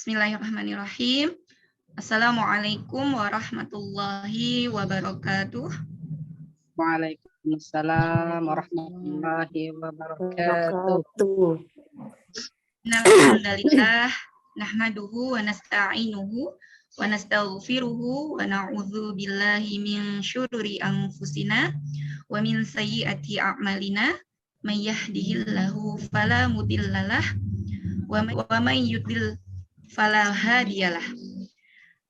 Bismillahirrahmanirrahim. Assalamualaikum warahmatullahi wabarakatuh. Waalaikumsalam warahmatullahi wabarakatuh. Innal hamdalillah nahmaduhu wa nasta'inuhu wa nastaghfiruhu wa na'udzu billahi min syururi anfusina wa min sayyiati a'malina may yahdihillahu fala mudhillalah wa may yudlil fala hadiyalah.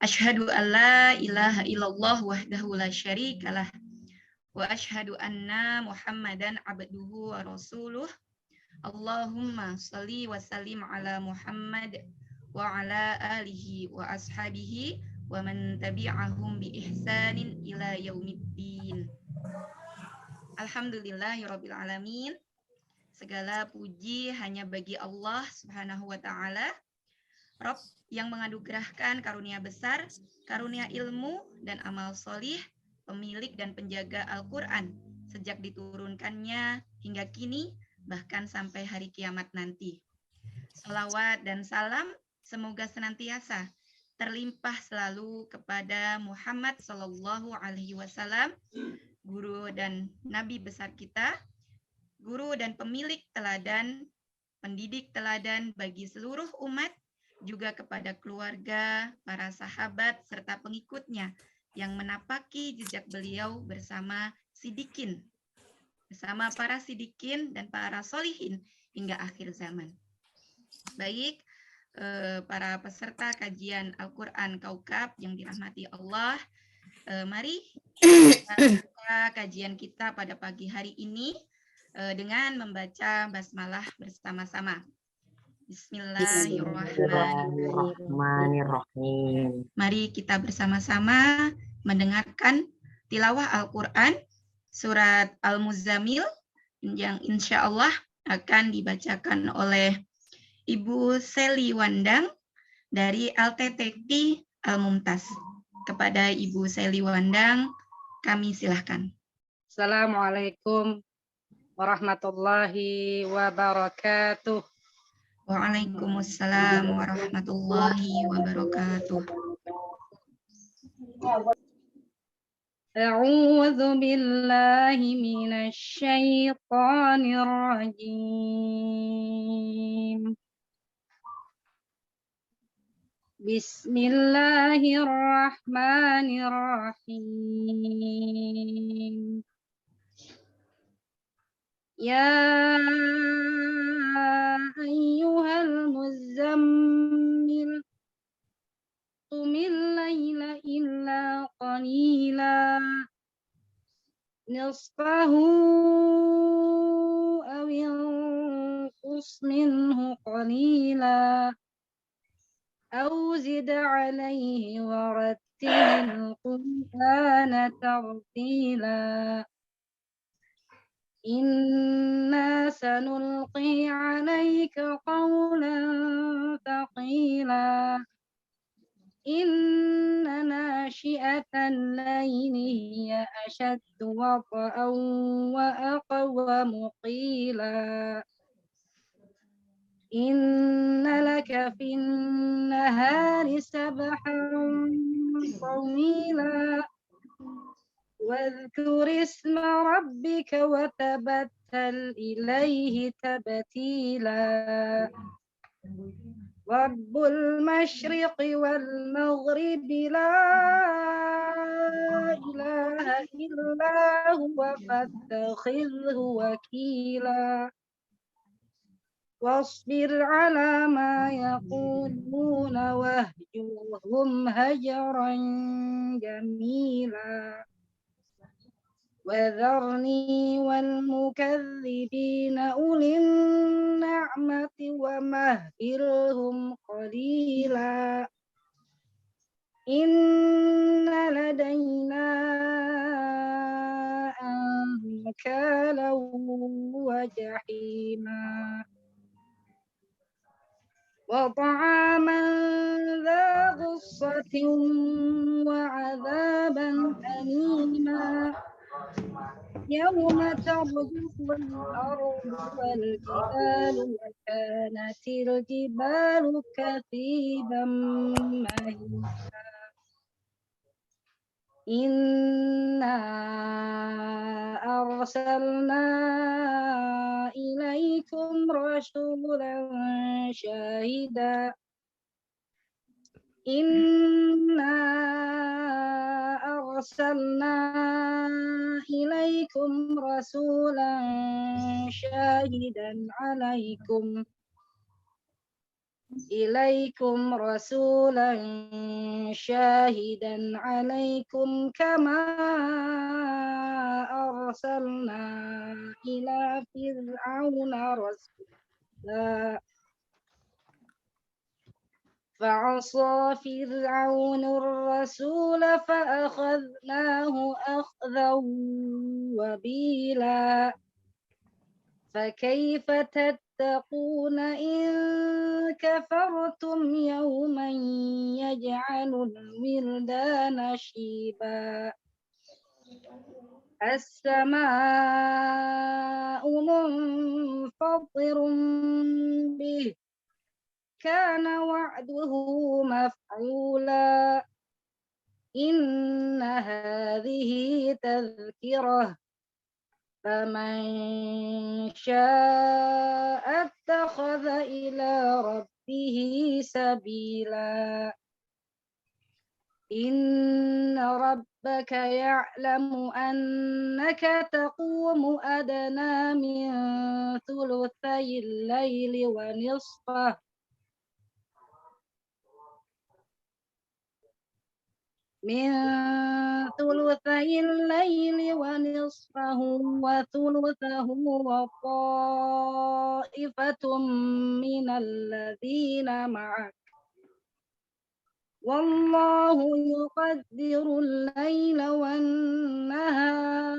Asyhadu an la ilaha illallah wahdahu la syarikalah wa asyhadu anna Muhammadan abduhu wa rasuluh. Allahumma shalli wa sallim ala Muhammad wa ala alihi wa ashabihi wa man tabi'ahum bi ihsanin ila yaumiddin. Alhamdulillahirabbil alamin. Segala puji hanya bagi Allah Subhanahu wa taala, Rabb yang menganugerahkan karunia besar, karunia ilmu dan amal solih, pemilik dan penjaga Al-Quran sejak diturunkannya hingga kini, bahkan sampai hari kiamat nanti. Salawat dan salam semoga senantiasa terlimpah selalu kepada Muhammad Sallallahu Alaihi Wasallam, guru dan nabi besar kita, guru dan pemilik teladan, pendidik teladan bagi seluruh umat, juga kepada keluarga, para sahabat, serta pengikutnya yang menapaki jejak beliau bersama sidikin, bersama para sidikin dan para solihin hingga akhir zaman. Baik, para peserta kajian Al-Quran Kaukab yang dirahmati Allah, mari kita buka kajian kita pada pagi hari ini dengan membaca basmalah bersama-sama. Bismillahirrahmanirrahim. Mari kita bersama-sama mendengarkan tilawah Al-Quran surat Al-Muzammil yang insya Allah akan dibacakan oleh Ibu Seli Wandang dari LTTP Al-Mumtaz. Kepada Ibu Seli Wandang, kami silahkan. Assalamualaikum warahmatullahi wabarakatuh. Waalaikumsalam warahmatullahi wabarakatuh. A'udzu billahi minasy syaithanir rajim. Bismillahirrahmanirrahim. Ya ayyuhal muzammil qumil laila illa qalila nisfahu aw yanqus minhu qalila aw zid alayhi warattilil qur'ana tartila. Inna sanulqi 'alaika qawlan thaqila. Inna nashi'atan layli hiya ashaddu wata'an wa aqwamu qila. Inna laka fin nahari sabhan tawila. واذكر اسم ربك وتبتل إليه تبتيلا. رب المشرق والمغرب لا إله إلا هو فاتخذه وكيلا. واصبر على ما يقولون واهجرهم هجرا جميلا. وذرني والمكذبين أولي النعمة ومهلهم قليلا. إن لدينا أنكالا وجحيما. وطعاما ذا غصة وعذابا أليما. يوم ترجف الأرض والجبال وكانت الجبال كثيبا مهيلا إنا أرسلنا إليكم رسولا شاهدا إنا أرسلنا إليكم رسولا شاهدا عليكم كما أرسلنا إلى فرعون رسولا فعصى فرعون الرسول فأخذناه أخذا وبيلا فكيف تتقون إن كفرتم يوما يجعل الولدان شيبا السماء منفطر به كان وعده مفعولا إن هذه تذكرة فمن شاء اتخذ إلى ربه سبيلا إن ربك يعلم أنك تقوم أدنى من ثلثي الليل ونصفه وثلثه وطائفة من الذين معك والله يقدر الليل والنهار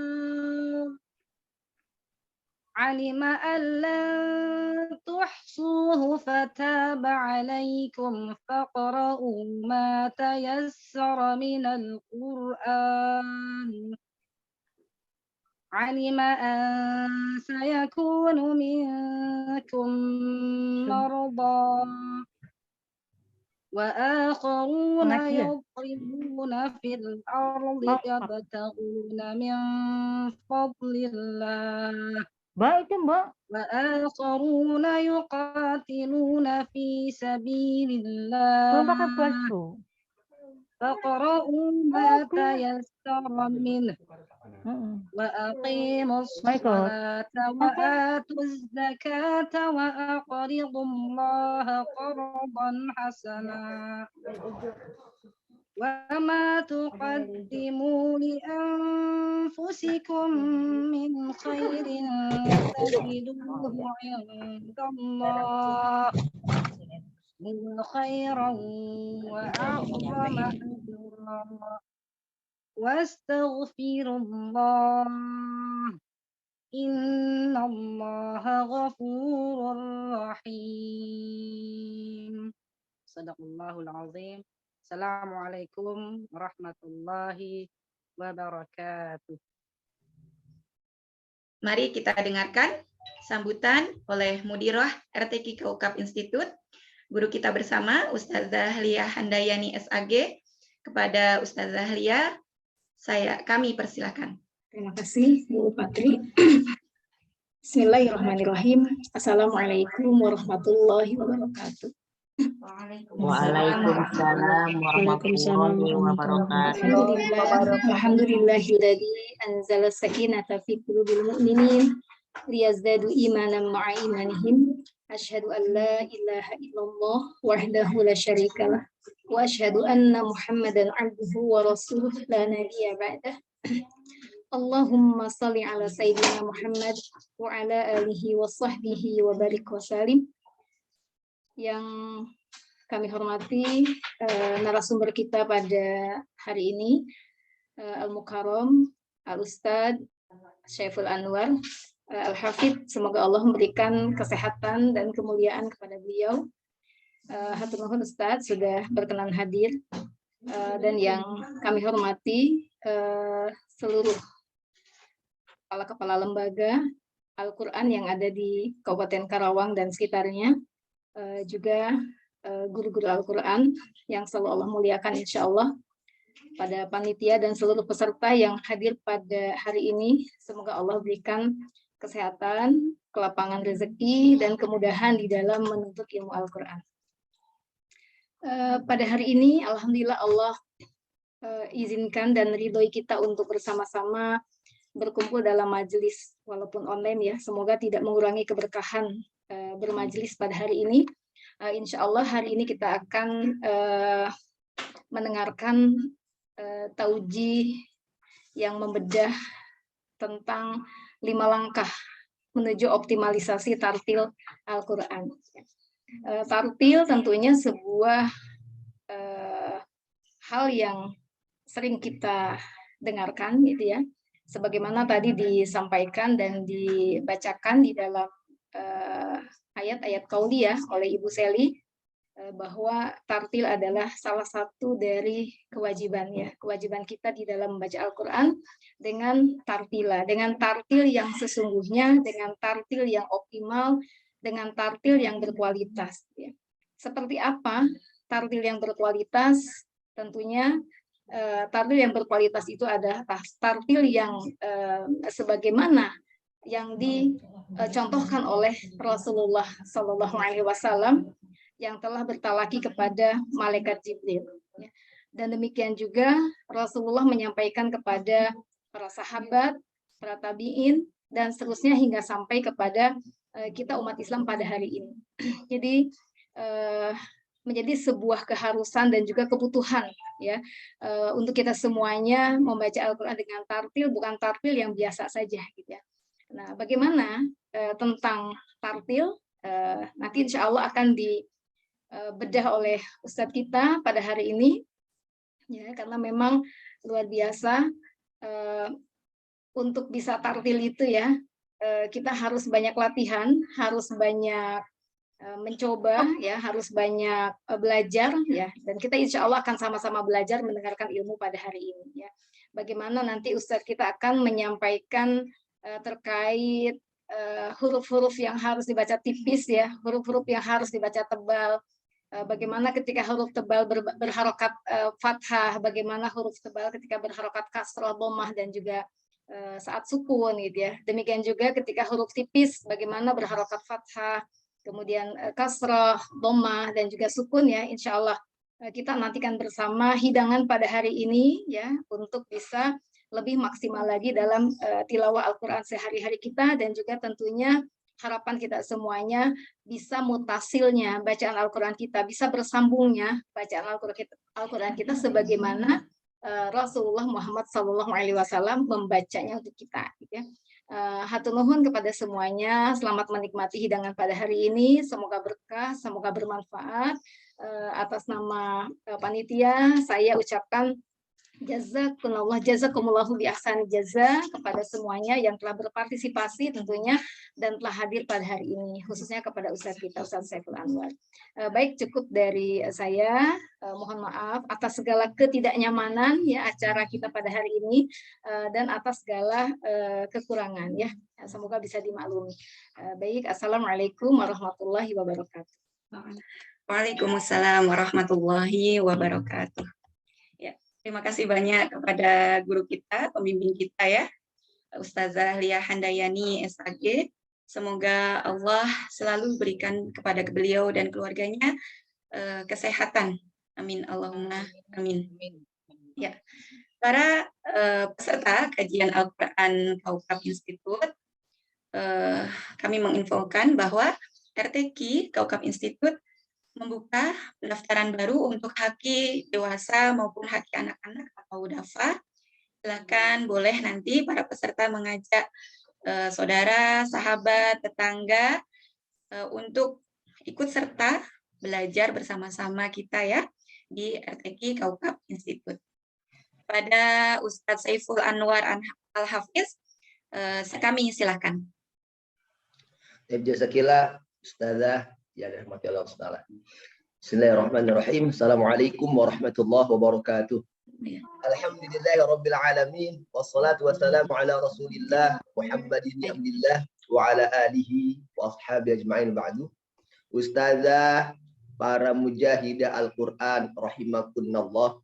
علم أن لن تحصوه فتاب عليكم فاقرؤوا ما تيسر من القرآن علم أن سيكون منكم مرضى وآخرون يضربون في الأرض يبتغون من فضل الله وآخرون يقاتلون في سبيل الله فاقرؤوا ما تيسر منه وأقيموا الصلاة وآتوا الزكاة وأقرضوا الله قرضا حسنا وما تقدموا لأنفسكم من خير تجدوه عند الله هو خيرا وأعظم أجرا واستغفروا الله إن الله غفور رحيم صدق الله العظيم. Assalamualaikum warahmatullahi wabarakatuh. Mari kita dengarkan sambutan oleh Mudirah RTQ Kaukab Institut, guru kita bersama Ustazah Lia Handayani SAG. Kepada Ustazah Lia, kami persilakan. Terima kasih Bu Patri. Bismillahirrahmanirrahim. Assalamualaikum warahmatullahi wabarakatuh. Waalaikumsalam warahmatullahi wabarakatuh. Alhamdulillahilladzi anzala sakinata fi qulubil mu'minin liyazdadu imanan ma'a imanihim. Asyhadu an la ilaha illallah wahdahu la syarikalah wa asyhadu anna Muhammadan abduhu wa rasuluh la nabiyya ba'dah. Allahumma shalli ala sayyidina Muhammad wa ala alihi wa sahbihi wa barik wa salim. Yang kami hormati narasumber kita pada hari ini, Al-Mukarram, Al-Ustadz Syaiful Anwar, Al-Hafidh, semoga Allah memberikan kesehatan dan kemuliaan kepada beliau. Hatur nuhun Ustadz sudah berkenan hadir, dan yang kami hormati seluruh kepala-kepala lembaga Al-Quran yang ada di Kabupaten Karawang dan sekitarnya, juga guru-guru Al-Quran yang selalu Allah muliakan insya Allah, pada panitia dan seluruh peserta yang hadir pada hari ini. Semoga Allah berikan kesehatan, kelapangan rezeki, dan kemudahan di dalam menuntut ilmu Al-Quran. Pada hari ini, alhamdulillah Allah izinkan dan ridhoi kita untuk bersama-sama berkumpul dalam majelis walaupun online ya. Semoga tidak mengurangi keberkahan bermajelis pada hari ini. Insya Allah hari ini kita akan mendengarkan taujih yang membedah tentang 5 langkah menuju optimalisasi tartil Al-Quran. Tartil tentunya sebuah hal yang sering kita dengarkan gitu ya, sebagaimana tadi disampaikan dan dibacakan di dalam ayat-ayat qauliyah oleh Ibu Seli, bahwa tartil adalah salah satu dari kewajiban kita di dalam membaca Al-Quran dengan tartil yang sesungguhnya, dengan tartil yang optimal, dengan tartil yang berkualitas. Ya. Seperti apa tartil yang berkualitas? Tentunya tartil yang berkualitas itu adalah tartil yang sebagaimana yang dicontohkan oleh Rasulullah SAW yang telah bertalaki kepada malaikat Jibril. Dan demikian juga Rasulullah menyampaikan kepada para sahabat, para tabi'in, dan seterusnya hingga sampai kepada kita umat Islam pada hari ini. Jadi menjadi sebuah keharusan dan juga kebutuhan ya untuk kita semuanya membaca Al-Quran dengan tartil, bukan tartil yang biasa saja gitu ya. Nah, bagaimana tentang tartil? Nanti insya Allah akan dibedah oleh Ustadz kita pada hari ini ya, karena memang luar biasa untuk bisa tartil itu ya, kita harus banyak latihan, harus banyak mencoba ya, harus banyak belajar ya, dan kita insya Allah akan sama-sama belajar mendengarkan ilmu pada hari ini ya. Bagaimana nanti Ustadz kita akan menyampaikan terkait huruf-huruf yang harus dibaca tipis ya, huruf-huruf yang harus dibaca tebal, bagaimana ketika huruf tebal berharokat fathah, bagaimana huruf tebal ketika berharokat kasrah, dhammah, dan juga saat sukun gitu ya. Demikian juga ketika huruf tipis bagaimana berharokat fathah, kemudian kasrah, dhammah, dan juga sukun ya. Insya Allah kita nantikan bersama hidangan pada hari ini ya, untuk bisa lebih maksimal lagi dalam tilawah Al-Quran sehari-hari kita, dan juga tentunya harapan kita semuanya bisa mutasilnya bacaan Al-Quran kita, bisa bersambungnya bacaan Al-Quran kita sebagaimana Rasulullah Muhammad SAW membacanya untuk kita. Gitu ya. Hatur nuhun kepada semuanya, selamat menikmati hidangan pada hari ini, semoga berkah, semoga bermanfaat. Atas nama panitia saya ucapkan jazakumullahu bi ahsani jaza kepada semuanya yang telah berpartisipasi tentunya dan telah hadir pada hari ini, khususnya kepada Ustadz kita, Ustadz Saiful Anwar. Baik, cukup dari saya. Mohon maaf atas segala ketidaknyamanan ya acara kita pada hari ini, dan atas segala kekurangan ya. Semoga bisa dimaklumi. Baik, assalamualaikum warahmatullahi wabarakatuh. Waalaikumsalam warahmatullahi wabarakatuh. Terima kasih banyak kepada guru kita, pembimbing kita ya, Ustazah Lia Handayani SAG. Semoga Allah selalu berikan kepada beliau dan keluarganya kesehatan. Amin Allahumma amin. Ya, para peserta kajian Al-Quran Kaukab Institut, kami menginfokan bahwa RTQ Kaukab Institut membuka pendaftaran baru untuk haki dewasa maupun haki anak-anak atau DAFA. Silakan boleh nanti para peserta mengajak saudara, sahabat, tetangga untuk ikut serta belajar bersama-sama kita ya di RTQ Kaukab Institut. Pada Ustadz Saiful Anwar Al-Hafiz, kami silakan. Jazakillah Ustazah ya rahmatullah. Bismillahirrahmanirrahim. Assalamualaikum warahmatullahi wabarakatuh. Alhamdulillahi Rabbil Alamin. Wassalatu wassalamu ala Rasulillah Muhammadin Abdillah wa ala alihi wa ashabi ajma'in ba'du. Ustazah, para mujahidah Al-Quran rahimakunallah.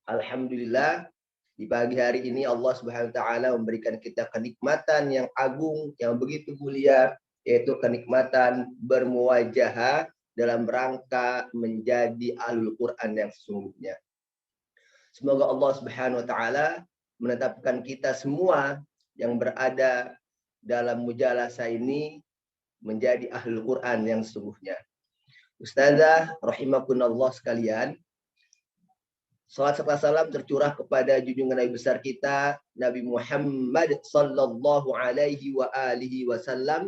Alhamdulillah, di pagi hari ini Allah Subhanahu wa taala memberikan kita kenikmatan yang agung, yang begitu mulia, yaitu kenikmatan bermuwajahah dalam rangka menjadi ahlul Quran yang sesungguhnya. Semoga Allah Subhanahu wa taala menetapkan kita semua yang berada dalam mujalasah ini menjadi ahlul Quran yang sesungguhnya. Ustazah rahimakunallah sekalian, salat serta salam tercurah kepada junjungan Nabi besar kita Nabi Muhammad sallallahu alaihi wa alihi wasallam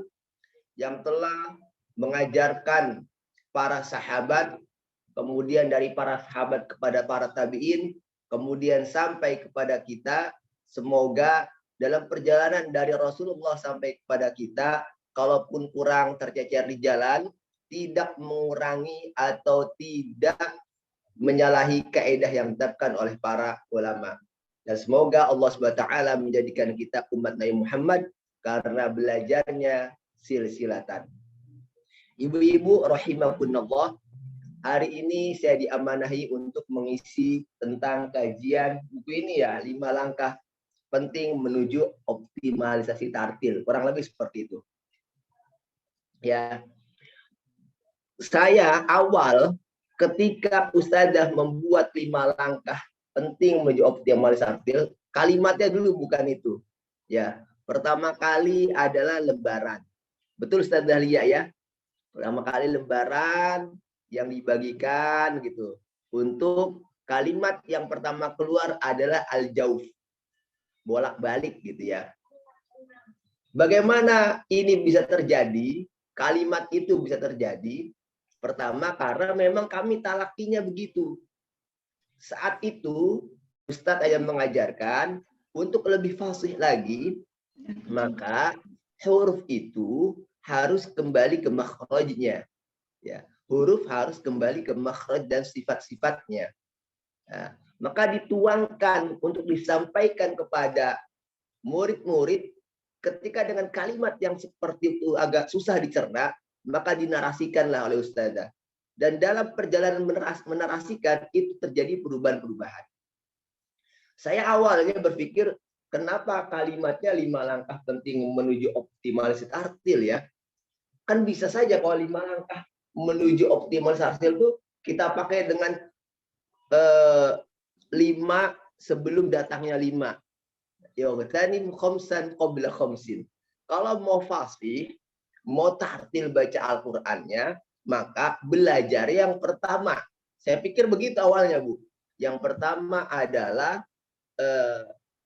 yang telah mengajarkan para sahabat, kemudian dari para sahabat kepada para tabi'in, kemudian sampai kepada kita. Semoga dalam perjalanan dari Rasulullah sampai kepada kita, kalaupun kurang tercecer di jalan, tidak mengurangi atau tidak menyalahi kaidah yang ditetapkan oleh para ulama. Dan semoga Allah SWT menjadikan kita umat Nabi Muhammad karena belajarnya silsilatan. Ibu-ibu rahimakunallah, hari ini saya diamanahi untuk mengisi tentang kajian buku ini ya, 5 langkah penting menuju optimalisasi tartil. Kurang lebih seperti itu. Ya. Saya awal ketika Ustazah membuat 5 langkah penting menuju optimalisasi tartil, kalimatnya dulu bukan itu. Ya, pertama kali adalah lembaran. Betul Ustazah Lia ya? Pertama kali lembaran yang dibagikan gitu. Untuk kalimat yang pertama keluar adalah al-jauf. Bolak-balik gitu ya. Bagaimana ini bisa terjadi? Kalimat itu bisa terjadi. Pertama karena memang kami talakinya begitu. Saat itu Ustadz yang mengajarkan untuk lebih fasih lagi, maka huruf itu harus kembali ke makhrajnya. Ya, huruf harus kembali ke makhraj dan sifat-sifatnya. Nah, maka dituangkan untuk disampaikan kepada murid-murid ketika dengan kalimat yang seperti itu agak susah dicerna, maka dinarasikanlah oleh Ustazah. Dan dalam perjalanan menarasikan itu terjadi perubahan-perubahan. Saya awalnya berpikir, kenapa kalimatnya 5 langkah penting menuju optimalisasi tartil ya? Kan bisa saja kalau 5 langkah menuju optimalisasi tartil itu kita pakai dengan 5 sebelum datangnya 5. Yawtanim khamsan qabla khamsin. Kalau mau fasih, mau tartil baca Al-Qur'annya, maka belajar yang pertama. Saya pikir begitu awalnya, Bu. Yang pertama adalah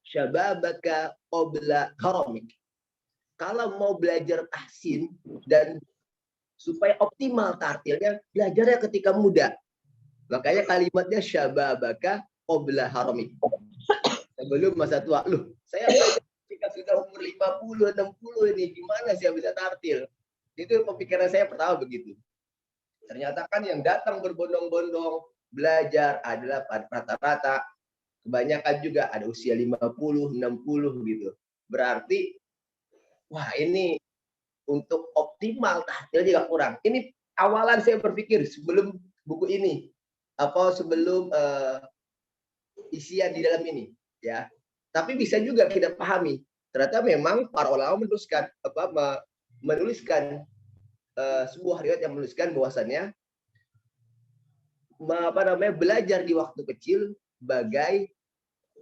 syababaka qabla haramik. Kalau mau belajar tahsin dan supaya optimal tartilnya, belajarnya ketika muda. Makanya kalimatnya syababaka qabla haramik. Sebelum masa tua. Loh, saya ketika sudah umur 50, 60 ini, gimana sih bisa tartil? Itu pemikiran saya pertama begitu. Ternyata kan yang datang berbondong-bondong belajar adalah rata-rata, kebanyakan juga ada usia 50, 60 gitu. Berarti, wah ini untuk optimal tahtil juga kurang. Ini awalan saya berpikir sebelum buku ini, sebelum isian di dalam ini. Ya, tapi bisa juga kita pahami. Ternyata memang para ulama menuliskan sebuah riwayat yang menuliskan bahwasannya belajar di waktu kecil bagai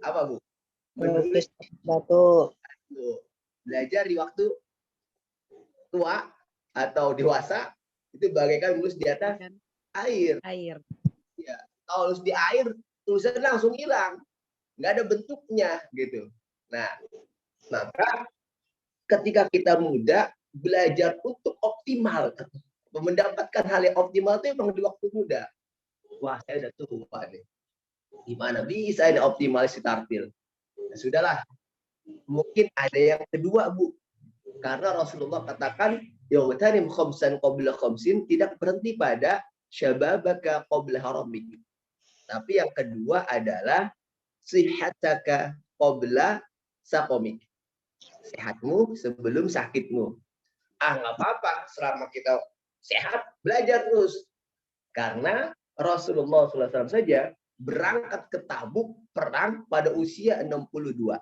apa Bu? Menulis batu. Belajar di waktu tua atau dewasa itu bagaikan menulis di atas air. Ya, kalau nulis di air tulisannya langsung hilang, nggak ada bentuknya gitu. Nah, maka ketika kita muda belajar untuk optimal, mendapatkan hal yang optimal itu memang di waktu muda. Wah, saya udah tua nih. Gimana bisa ini optimalisasi tartil? Nah, sudahlah. Mungkin ada yang kedua, Bu. Karena Rasulullah katakan, yawtanim khamsan qabla khamsin, tidak berhenti pada syababaka qabla haramik. Tapi yang kedua adalah sihataka qabla saqamik. Sehatmu sebelum sakitmu. Nggak apa-apa selama kita sehat, belajar terus. Karena Rasulullah SAW saja berangkat ke Tabuk perang pada usia 62.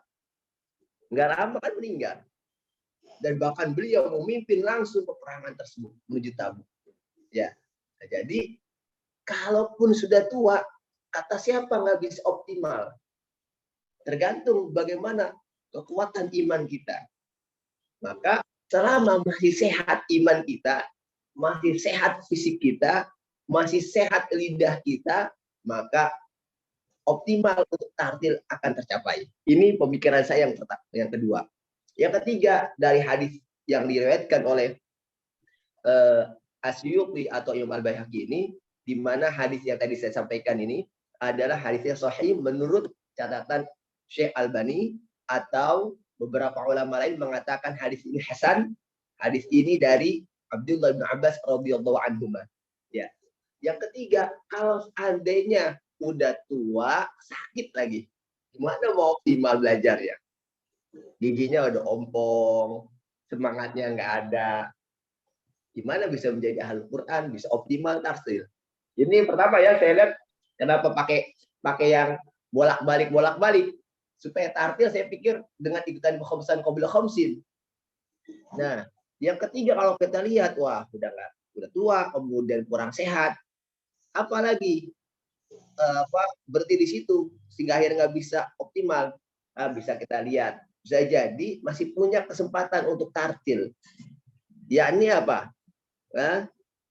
Nggak lama kan meninggal. Dan bahkan beliau memimpin langsung peperangan tersebut menuju Tabuk. Ya, jadi kalaupun sudah tua, kata siapa nggak bisa optimal? Tergantung bagaimana kekuatan iman kita. Maka selama masih sehat iman kita, masih sehat fisik kita, masih sehat lidah kita, maka optimal untuk tartil akan tercapai. Ini pemikiran saya yang kedua. Yang ketiga, dari hadis yang diriwayatkan oleh Asyuqi atau Imam Al-Baihaqi ini, di mana hadis yang tadi saya sampaikan ini adalah hadis yang sahih menurut catatan Syekh Albani, atau beberapa ulama lain mengatakan hadis ini hasan. Hadis ini dari Abdullah bin Abbas radhiyallahu anhu. Ya. Yang ketiga, kalau seandainya udah tua, sakit lagi, gimana mau optimal belajar ya? Giginya udah ompong, semangatnya nggak ada. Gimana bisa menjadi ahli Quran, bisa optimal tartil? Ini pertama ya, saya lihat kenapa pakai yang bolak-balik supaya tartil. Saya pikir dengan ikutan khamsan qabla khamsin. Nah, yang ketiga kalau kita lihat, wah udah tua, kemudian kurang sehat, apalagi berhenti di situ sehingga akhirnya nggak bisa optimal. Bisa kita lihat, bisa jadi masih punya kesempatan untuk tartil. Yakni apa?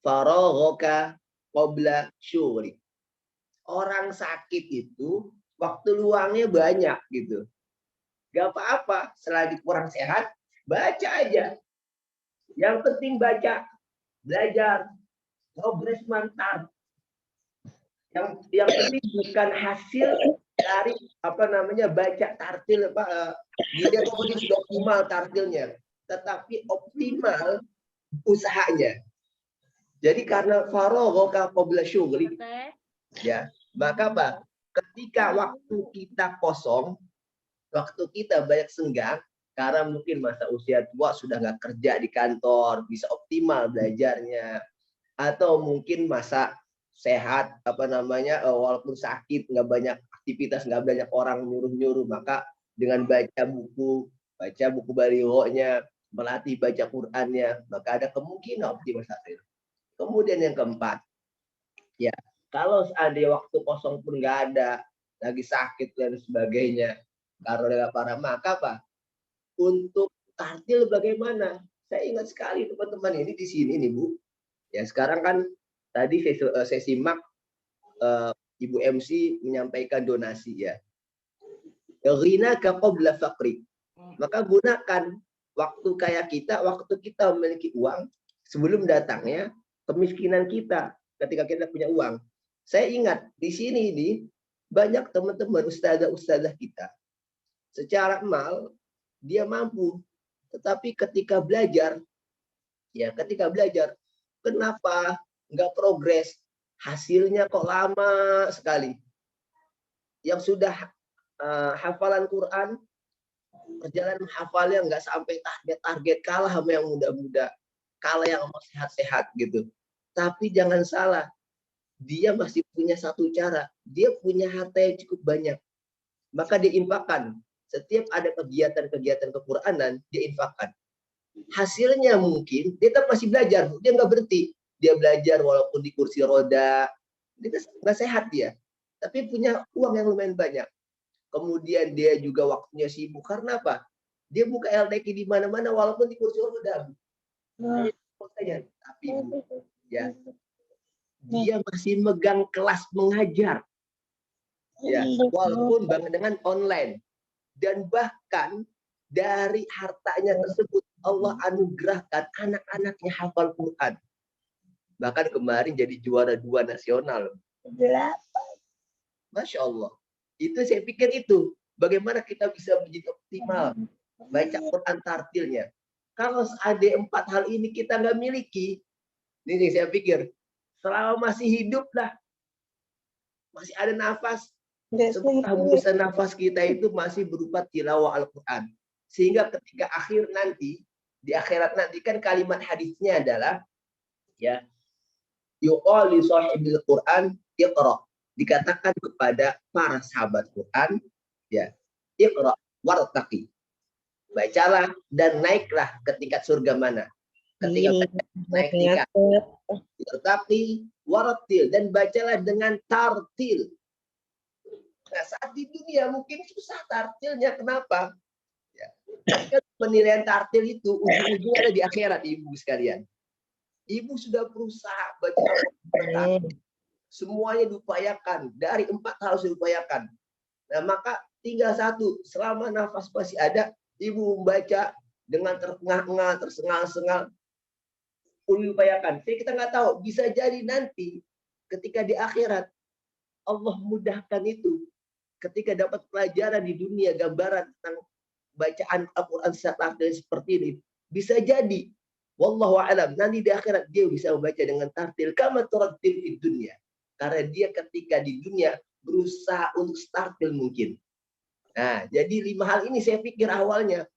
Faraghaka qabla syughlik. Orang sakit itu waktu luangnya banyak gitu. Gak apa-apa, selagi kurang sehat, baca aja. Yang penting baca, belajar, progres mantap. Yang penting bukan hasil dari baca tartil, dia kemudian sudah optimal tartilnya, tetapi optimal usahanya. Jadi karena faragha qabla syughli, ya, maka apa? Ketika waktu kita kosong, waktu kita banyak senggang, karena mungkin masa usia tua sudah nggak kerja di kantor, bisa optimal belajarnya, atau mungkin masa sehat walaupun sakit, nggak banyak aktivitas, nggak banyak orang nyuruh, maka dengan baca buku balihonya, melatih baca Qur'annya, maka ada kemungkinan optimal tartil. Kemudian yang keempat, ya, kalau ada waktu kosong pun nggak ada, lagi sakit dan sebagainya, karena parah, maka apa? Untuk tartil bagaimana? Saya ingat sekali teman-teman ini di sini nih Bu. Ya sekarang kan tadi saya simak Ibu MC menyampaikan donasi ya. Ghina ka qabla faqri. Maka gunakan waktu kayak kita, waktu kita memiliki uang sebelum datangnya kemiskinan kita ketika kita punya uang. Saya ingat di sini ini banyak teman-teman ustazah kita secara mal dia mampu, tetapi ketika belajar kenapa nggak progres? Hasilnya kok lama sekali. Yang sudah hafalan Quran, perjalanan hafalnya nggak sampai target, kalah sama yang muda-muda, kalah yang mau sehat-sehat gitu. Tapi jangan salah, dia masih punya satu cara, dia punya harta yang cukup banyak, maka dia infakkan. Setiap ada kegiatan kequranan, dia infakkan. Hasilnya mungkin dia tetap masih belajar, dia nggak berhenti, dia belajar walaupun di kursi roda, dia nggak sehat dia, tapi punya uang yang lumayan banyak. Kemudian dia juga waktunya sibuk, karena apa? Dia buka LDK di mana-mana walaupun di kursi roda. Tapi ya, dia masih megang kelas mengajar, ya, walaupun dengan online. Dan bahkan dari hartanya tersebut Allah anugerahkan anak-anaknya hafal Quran. Bahkan kemarin jadi juara 2 nasional. Masya Allah. Itu saya pikir itu. Bagaimana kita bisa menjadi optimal baca Quran tartilnya. Kalau ada 4 hal ini kita nggak miliki, ini saya pikir selama masih hidup lah, masih ada nafas, Setelah hembusan nafas kita itu masih berupa tilawah Al-Quran. Sehingga ketika akhir nanti, di akhirat nanti kan kalimat hadisnya adalah ya yuqalu sahibil Quran iqra. Dikatakan kepada para sahabat Quran ya iqra wartaqi. Bacalah dan naiklah ke tingkat surga mana? Ketika naik tingkat wartaqi warattil dan bacalah dengan tartil. Nah, saat di dunia mungkin susah tartilnya. Kenapa? Ya. Kan penilaian tartil itu ujung-ujungnya ada di akhirat, ibu sekalian. Ibu sudah berusaha baca Al-Quran. Semuanya diupayakan. Dari 4 harus diupayakan. Nah, maka tinggal satu. Selama nafas masih ada, ibu membaca dengan terengah-engah, tersengal-sengal. Diupayakan. Jadi kita nggak tahu. Bisa jadi nanti ketika di akhirat, Allah mudahkan itu. Ketika dapat pelajaran di dunia, gambaran tentang bacaan Al-Quran seperti ini. Bisa jadi. Wallahu a'lam. Nanti di akhirat dia bisa membaca dengan tartil. Kama turattil di dunia. Karena dia ketika di dunia berusaha untuk tartil mungkin. Nah, jadi 5 hal ini saya pikir awalnya.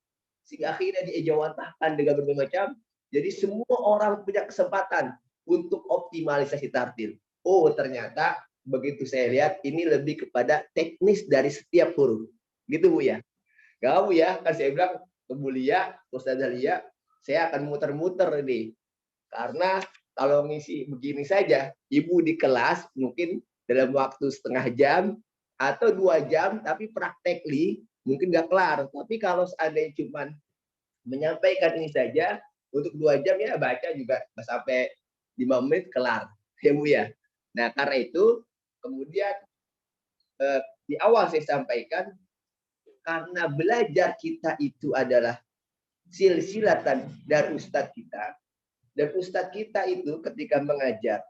Sehingga akhirnya diejawantahkan dengan berbagai macam. Jadi semua orang punya kesempatan untuk optimalisasi tartil. Oh, ternyata begitu saya lihat ini lebih kepada teknis dari setiap huruf. Gitu Bu ya. Kamu ya, kan saya bilang ke Bu Lia, Ustazah Lia, saya akan muter-muter nih. Karena kalau ngisi begini saja, Ibu di kelas mungkin dalam waktu setengah jam atau 2 jam, tapi praktekly mungkin nggak kelar. Tapi kalau seandainya cuma menyampaikan ini saja, untuk 2 jam ya baca juga sampai 5 menit kelar. Ya Bu ya. Nah karena itu, kemudian di awal saya sampaikan, karena belajar kita itu adalah silsilatan dari ustadz kita. Dan ustadz kita itu ketika mengajar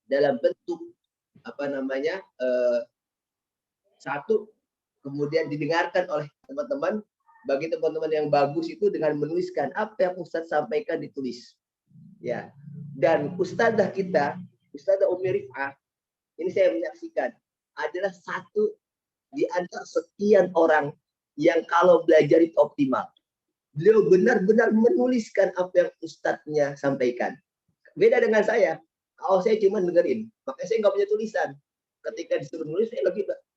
dalam bentuk satu, kemudian didengarkan oleh teman-teman. Bagi teman-teman yang bagus itu dengan menuliskan apa yang ustadz sampaikan ditulis. Ya. Dan ustadzah kita, Ustadzah Umi Rif'ah, ini saya menyaksikan adalah satu di antara sekian orang yang kalau belajar itu optimal. Beliau benar-benar menuliskan apa yang ustadznya sampaikan. Beda dengan saya. Kalau saya cuma dengerin, makanya saya nggak punya tulisan. Ketika disuruh nulis,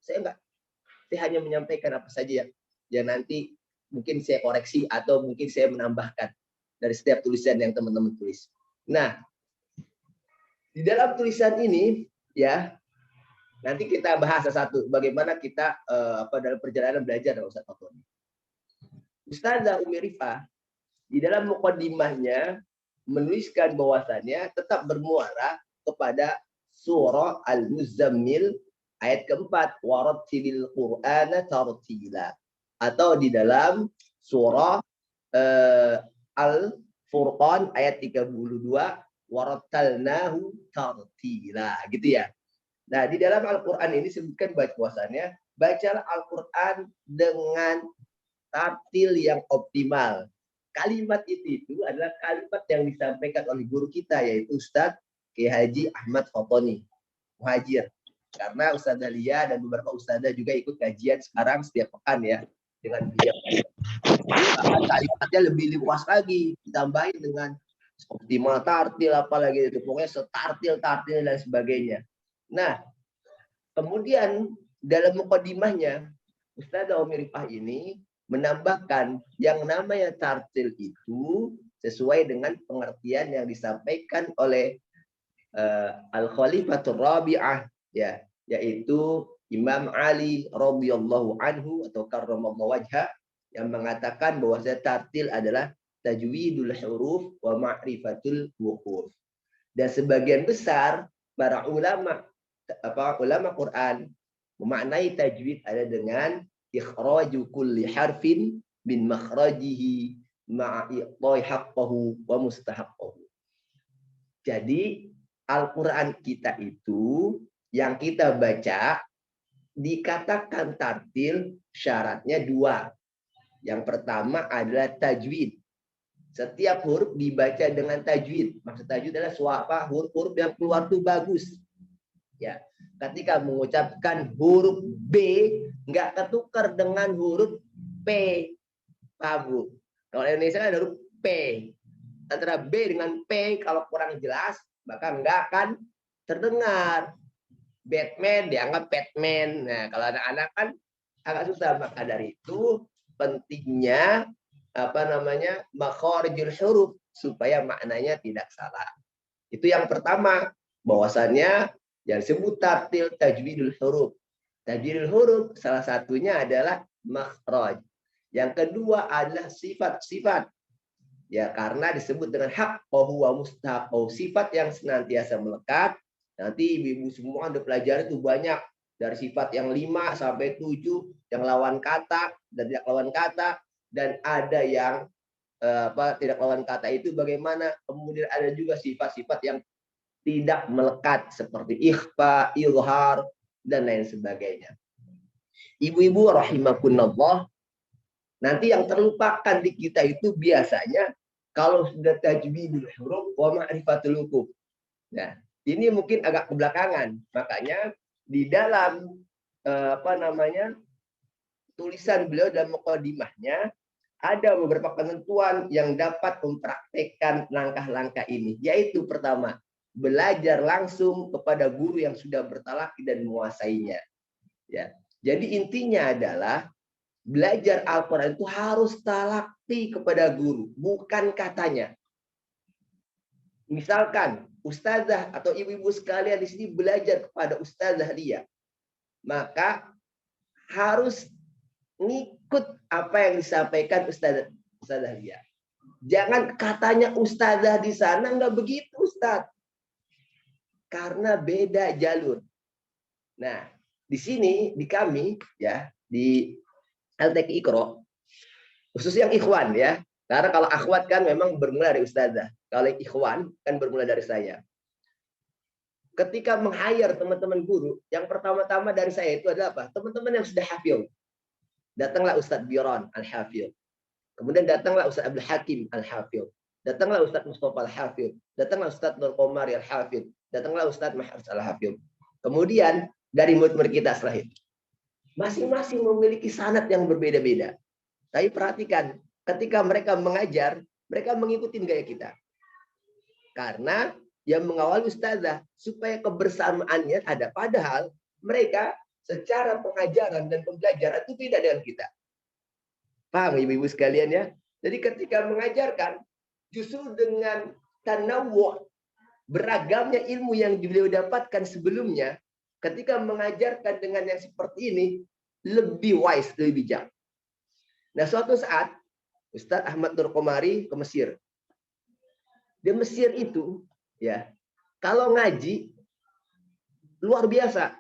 saya hanya menyampaikan apa saja yang nanti mungkin saya koreksi atau mungkin saya menambahkan dari setiap tulisan yang teman-teman tulis. Nah, di dalam tulisan ini ya nanti kita bahas satu bagaimana kita dalam perjalanan belajar dari Ustaz Fatoni. Ustazah Umi Rif'ah di dalam muqaddimahnya menuliskan bahwasannya tetap bermuara kepada surah Al-Muzammil ayat keempat, warattilil Qur'ana tartila, atau di dalam surah Al-Furqan ayat 32, warattalnahu tartila, gitu ya. Nah, di dalam Al-Qur'an ini disebutkan bahwasannya bacalah Al-Qur'an dengan tartil yang optimal. Kalimat itu adalah kalimat yang disampaikan oleh guru kita yaitu Ustadz Kiai Haji Ahmad Fatoni Muhajir. Karena Ustazah Lia dan beberapa ustazah juga ikut kajian sekarang setiap pekan ya dengan beliau. Kalimatnya lebih luas lagi, ditambahin dengan optimal tartil apalagi itu, pokoknya setartil dan sebagainya. Nah, kemudian dalam muqaddimahnya Ustazah Umi Rif'ah ini menambahkan yang namanya tartil itu sesuai dengan pengertian yang disampaikan oleh Al-Khalifatul Rabi'ah ya, yaitu Imam Ali radhiyallahu anhu atau karramallahu wajha, yang mengatakan bahwa tartil adalah tajwidul huruf wa ma'rifatul wuquf. Dan sebagian besar para ulama Quran memaknai tajwid ada dengan ikhraju kulli harfin min makhrajihi ma'i'tai haqqahu wa mustahaqqahu. Jadi Al-Quran kita itu yang kita baca dikatakan tartil syaratnya 2. Yang pertama adalah tajwid. Setiap huruf dibaca dengan tajwid. Maksud tajwid adalah huruf-huruf yang keluar itu bagus. Ya, ketika mengucapkan huruf B nggak ketukar dengan huruf P. Paham, Bu? Kalau Indonesia kan ada huruf P. Antara B dengan P kalau kurang jelas, maka nggak akan terdengar. Batman dianggap Batman. Nah, kalau anak-anak kan agak susah. Maka dari itu pentingnya makharijul huruf supaya maknanya tidak salah. Itu yang pertama, bahwasannya yang disebut tartil tajwidul huruf. Tajwidul huruf salah satunya adalah makhraj. Yang kedua adalah sifat-sifat. Ya, karena disebut dengan hak huwa mustahaq, sifat yang senantiasa melekat. Nanti ibu-ibu semua udah pelajari itu banyak, dari sifat yang 5 sampai 7, yang lawan kata dan tidak lawan kata, dan ada yang tidak lawan kata itu bagaimana. Kemudian ada juga sifat-sifat yang tidak melekat seperti ikhfa, izhar, dan lain sebagainya. Ibu-ibu rahimakumullah, nanti yang terlupakan di kita itu biasanya kalau sudah tajwidul huruf wa ma'rifatul hukum. Nah, ini mungkin agak kebelakangan. Makanya di dalam tulisan beliau dalam muqaddimahnya ada beberapa ketentuan yang dapat mempraktekkan langkah-langkah ini, yaitu pertama, belajar langsung kepada guru yang sudah bertalaki dan menguasainya. Ya. Jadi intinya adalah belajar Al-Quran itu harus talaki kepada guru, bukan katanya. Misalkan ustazah atau ibu-ibu sekalian di sini belajar kepada ustazah dia, maka harus ngikut apa yang disampaikan ustazah dia. Jangan katanya ustazah di sana nggak begitu, Ustaz. Karena beda jalur. Nah, di sini di kami ya, di LTQ Iqra, khusus yang ikhwan ya. Karena kalau akhwat kan memang bermula dari ustazah. Kalau ikhwan kan bermula dari saya. Ketika meng-hire teman-teman guru, yang pertama-tama dari saya itu adalah apa? Teman-teman yang sudah hafil. Datanglah Ustadz Biron Al-Hafil. Kemudian datanglah Ustadz Abdul Hakim Al-Hafil. Datanglah Ustadz Mustafa Al-Hafil. Datanglah Ustadz Nur Qomari Al-Hafil. Datanglah Ustadz Maharus Al-Hafil. Kemudian dari murid-murid kita setelah itu, masing-masing memiliki sanad yang berbeda-beda. Tapi perhatikan, ketika mereka mengajar, mereka mengikuti gaya kita. Karena yang mengawal ustazah supaya kebersamaannya ada. Padahal mereka secara pengajaran dan pembelajaran itu tidak dengan kita. Paham ibu-ibu sekalian ya? Jadi ketika mengajarkan, justru dengan tanawwu', beragamnya ilmu yang beliau dapatkan sebelumnya, ketika mengajarkan dengan yang seperti ini, lebih wise, lebih bijak. Nah, suatu saat, Ustadz Ahmad Nur Qomari ke Mesir. Di Mesir itu, ya, kalau ngaji, luar biasa.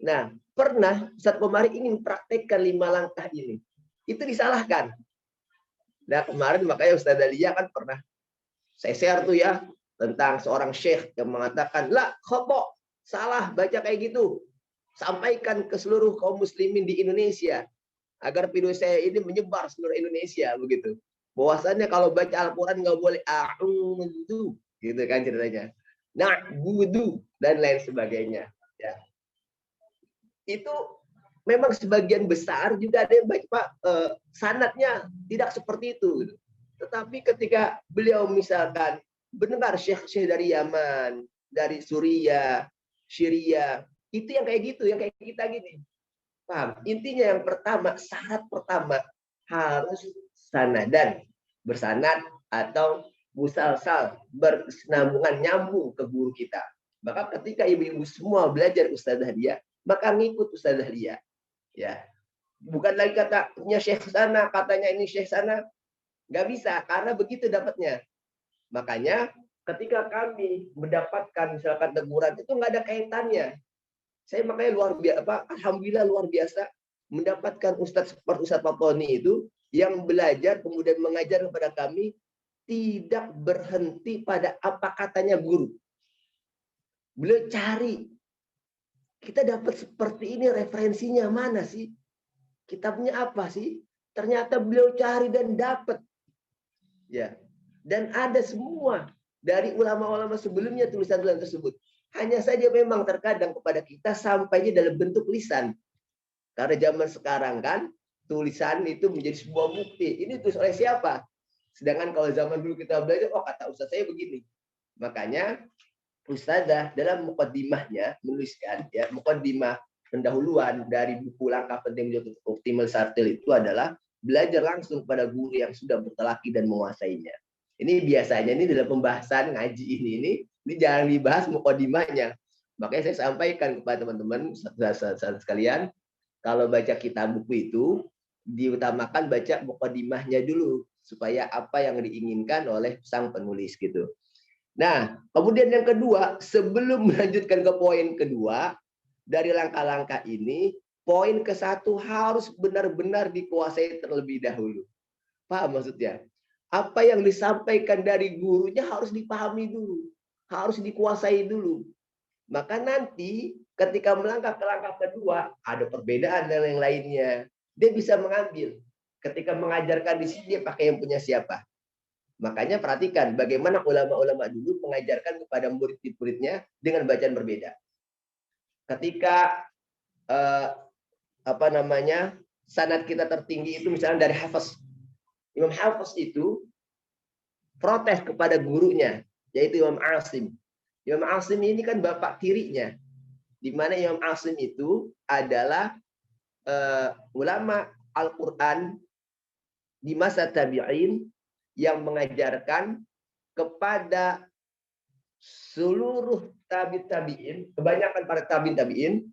Nah, pernah Ustadz Qomari ingin praktekkan 5 langkah ini. Itu disalahkan. Nah, kemarin makanya Ustadz Dalia kan pernah saya share tuh ya, tentang seorang syekh yang mengatakan, lah, khotok, salah baca kayak gitu. Sampaikan ke seluruh kaum muslimin di Indonesia agar video saya ini menyebar seluruh Indonesia begitu. Bahwasannya kalau baca Al-Qur'an nggak boleh a'udzu gitu kan ceritanya. Na'budu dan lain sebagainya. Ya. Itu memang sebagian besar juga ada yang baik Pak, sanadnya tidak seperti itu. Tetapi ketika beliau misalkan mendengar syekh-syekh dari Yaman, dari Suriah, Syria, itu yang kayak gitu, yang kayak kita gini. Paham? Intinya yang pertama, syarat pertama harus sanadan, bersanad atau musalsal, berkesinambungan, nyambung ke guru kita. Maka ketika ibu-ibu semua belajar ustazah dia, maka ngikut ustazah dia. Ya. Bukan lagi katanya syekh sana, katanya ini syekh sana. Nggak bisa, karena begitu dapatnya. Makanya ketika kami mendapatkan misalkan teguran itu nggak ada kaitannya. Saya makanya luar biasa, alhamdulillah luar biasa mendapatkan Ustadz seperti Ustadz Paponi itu yang belajar kemudian mengajar kepada kami tidak berhenti pada apa katanya guru. Beliau cari, kita dapat seperti ini referensinya mana sih? Kitabnya apa sih? Ternyata beliau cari dan dapat. Ya. Dan ada semua dari ulama-ulama sebelumnya tulisan-tulisan tersebut. Hanya saja memang terkadang kepada kita sampainya dalam bentuk lisan. Karena zaman sekarang kan tulisan itu menjadi sebuah bukti. Ini tulis oleh siapa? Sedangkan kalau zaman dulu kita belajar, oh kata ustaz saya begini. Makanya ustazah dalam mukaddimahnya menuliskan, ya mukaddimah pendahuluan dari buku Langkah Penting Menjadi Optimal Sartil itu adalah belajar langsung pada guru yang sudah bertelaki dan menguasainya. Ini biasanya ini dalam pembahasan ngaji ini jangan dibahas mukaddimahnya. Makanya saya sampaikan kepada teman-teman sekalian, kalau baca kitab buku itu diutamakan baca mukaddimahnya dulu supaya apa yang diinginkan oleh sang penulis gitu. Nah, kemudian yang kedua, sebelum melanjutkan ke poin kedua dari langkah-langkah ini, poin ke-1 harus benar-benar dikuasai terlebih dahulu. Paham maksudnya? Apa yang disampaikan dari gurunya harus dipahami dulu, harus dikuasai dulu. Maka nanti ketika melangkah ke langkah kedua, ada perbedaan dengan yang lainnya. Dia bisa mengambil. Ketika mengajarkan di sini, dia pakai yang punya siapa. Makanya perhatikan bagaimana ulama-ulama dulu mengajarkan kepada murid-muridnya dengan bacaan berbeda. Ketika sanad kita tertinggi itu misalnya dari Hafiz. Imam Hafiz itu protes kepada gurunya, yaitu Imam Asim. Imam Asim ini kan bapak tirinya, di mana Imam Asim itu adalah ulama Al-Quran di masa tabi'in yang mengajarkan kepada seluruh tabi'in, kebanyakan para tabi'in.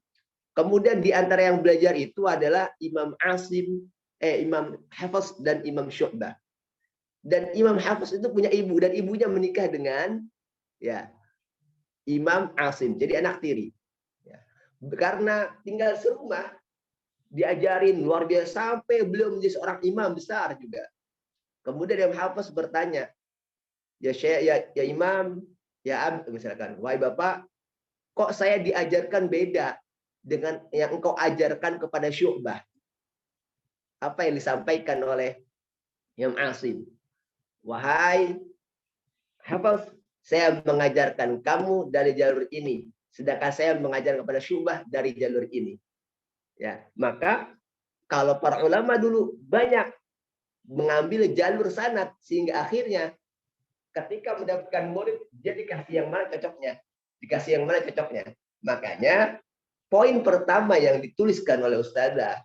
Kemudian di antara yang belajar itu adalah Imam Asim, Imam Hafiz dan Imam Syu'bah. Dan Imam Hafiz itu punya ibu dan ibunya menikah dengan Imam Asim, jadi anak tiri. Karena tinggal serumah, diajarin luar biasa sampai beliau menjadi seorang imam besar juga. Kemudian Imam Hafiz bertanya, ya Imam, ya Ab, misalkan, wahai Bapak, kok saya diajarkan beda dengan yang engkau ajarkan kepada Syu'bah? Apa yang disampaikan oleh Imam Asim? Wahai Hafiz, saya mengajarkan kamu dari jalur ini, sedangkan saya mengajar kepada Syu'bah dari jalur ini. Ya, maka kalau para ulama dulu banyak mengambil jalur sanad sehingga akhirnya ketika mendapatkan murid dia dikasih yang mana cocoknya, Makanya poin pertama yang dituliskan oleh ustazah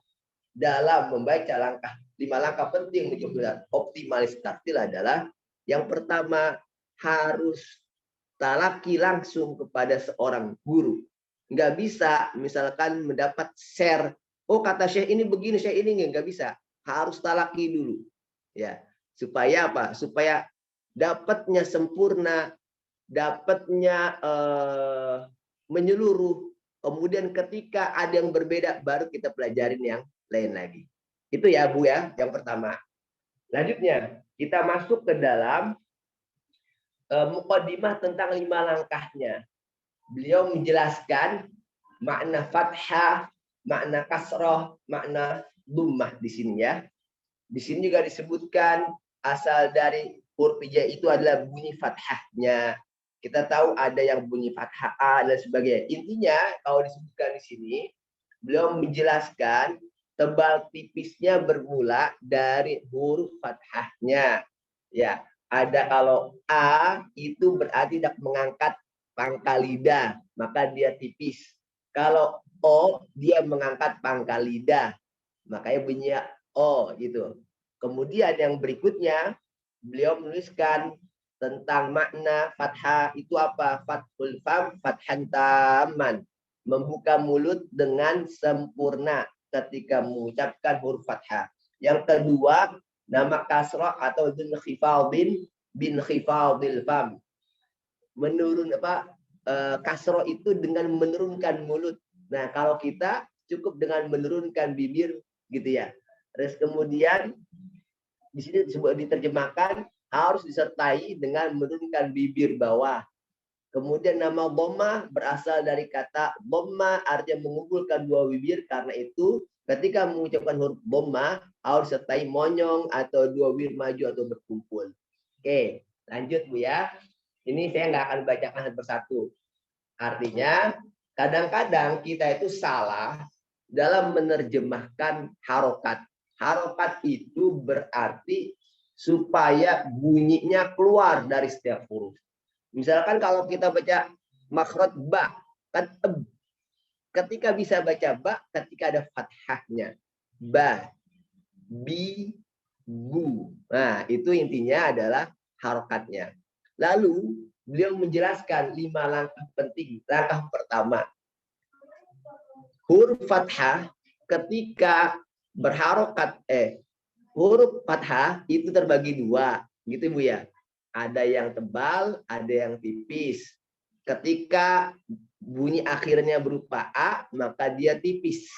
dalam membaca 5 langkah penting menuju optimalis tartil adalah yang pertama harus talaki langsung kepada seorang guru. Nggak bisa misalkan mendapat share, oh kata Syekh ini begini, Syekh ini nggak bisa. Harus talaki dulu. Ya, supaya apa? Supaya dapatnya sempurna, dapatnya menyeluruh. Kemudian ketika ada yang berbeda baru kita pelajarin yang lain lagi. Itu ya Bu ya, yang pertama. Selanjutnya, kita masuk ke dalam muqaddimah tentang 5 langkahnya. Beliau menjelaskan makna fathah, makna kasroh, makna dhammah di sini ya. Di sini juga disebutkan asal dari huruf hija itu adalah bunyi fathahnya. Kita tahu ada yang bunyi fathah A dan sebagainya. Intinya kalau disebutkan di sini, beliau menjelaskan tebal tipisnya bermula dari huruf fathahnya. Ya, ada kalau A itu berarti tidak mengangkat pangkal lidah, maka dia tipis. Kalau O dia mengangkat pangkal lidah, makanya bunyinya O gitu. Kemudian yang berikutnya beliau menuliskan tentang makna fathah itu apa? Fathul fam fathan taman, membuka mulut dengan sempurna ketika mengucapkan huruf fathah. Yang kedua, nama kasrah atau bin khifadil fam, menurun kasrah itu dengan menurunkan mulut. Nah, kalau kita cukup dengan menurunkan bibir gitu ya. Terus kemudian di sini diterjemahkan harus disertai dengan menurunkan bibir bawah. Kemudian nama dhammah berasal dari kata dhamma, artinya mengumpulkan 2 bibir. Karena itu ketika mengucapkan huruf dhammah harus disertai monyong atau 2 bibir maju atau berkumpul. Oke, lanjut Bu ya. Ini saya nggak akan bacakan satu persatu. Artinya kadang-kadang kita itu salah dalam menerjemahkan harokat. Harokat itu berarti supaya bunyinya keluar dari setiap huruf. Misalkan kalau kita baca makhraj ba, kan ketika bisa baca ba ketika ada fathahnya. Ba, bi, bu. Nah, itu intinya adalah harokatnya. Lalu beliau menjelaskan 5 langkah penting. Langkah pertama, huruf fathah ketika berharokat huruf fathah itu terbagi 2, gitu Bu ya. Ada yang tebal, ada yang tipis. Ketika bunyi akhirnya berupa a, maka dia tipis.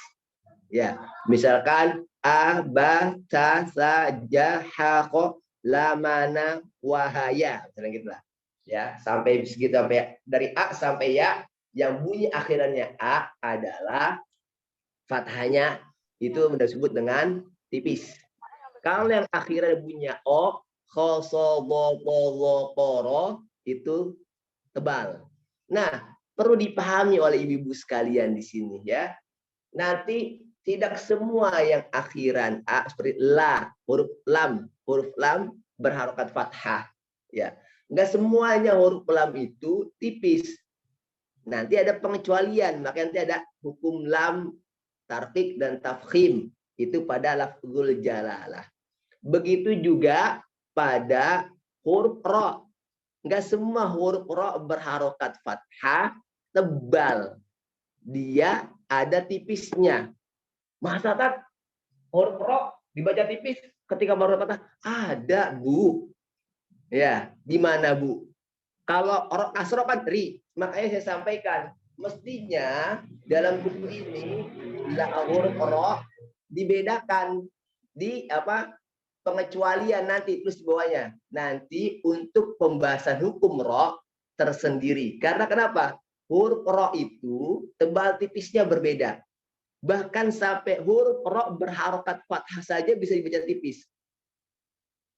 Ya, misalkan a, ba, ta, sa, ja, ha, ko, la, mana, wahaya, misalnya gitu lah. Ya, sampai segitu, sampai dari a sampai ya, yang bunyi akhirnya a adalah fathahnya itu disebut dengan tipis. Kalau yang akhirnya bunyinya o, kho, so, bo, po, lo, poro, itu tebal. Nah, perlu dipahami oleh ibu-ibu sekalian di sini ya. Nanti tidak semua yang akhiran a seperti la, huruf lam berharokat fathah ya. Enggak semuanya huruf lam itu tipis. Nanti ada pengecualian, maka nanti ada hukum lam, tarqiq dan tafkhim itu pada lafzul jalalah. Begitu juga pada huruf ro. Enggak semua huruf ro berharokat fathah tebal. Dia ada tipisnya. Masa tak huruf ro dibaca tipis ketika baru patah? Ada, Bu. Ya, di mana, Bu? Kalau kasro kan ri, makanya saya sampaikan mestinya dalam buku ini huruf ro dibedakan di pengecualian nanti terus di bawahnya. Nanti untuk pembahasan hukum ro tersendiri. Karena kenapa? Huruf ro itu tebal tipisnya berbeda. Bahkan sampai huruf ro berharokat fathah saja bisa dibaca tipis.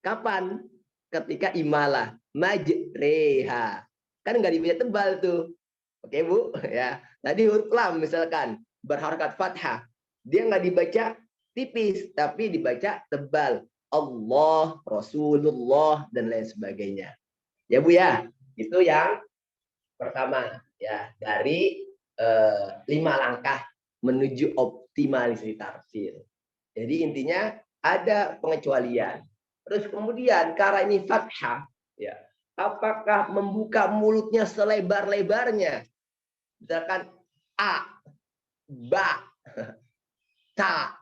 Kapan? Ketika imalah majreha. Kan nggak dibaca tebal tuh. Oke, Bu? Ya. Tadi huruf lam misalkan berharokat fathah. Dia nggak dibaca tipis, tapi dibaca tebal. Allah, Rasulullah, dan lain sebagainya. Ya, Bu ya? Itu yang pertama. Ya, dari 5 langkah menuju optimalisasi tafsir. Jadi intinya ada pengecualian. Terus kemudian karena ini fathah, ya, apakah membuka mulutnya selebar-lebarnya? Misalkan a, ba, ta.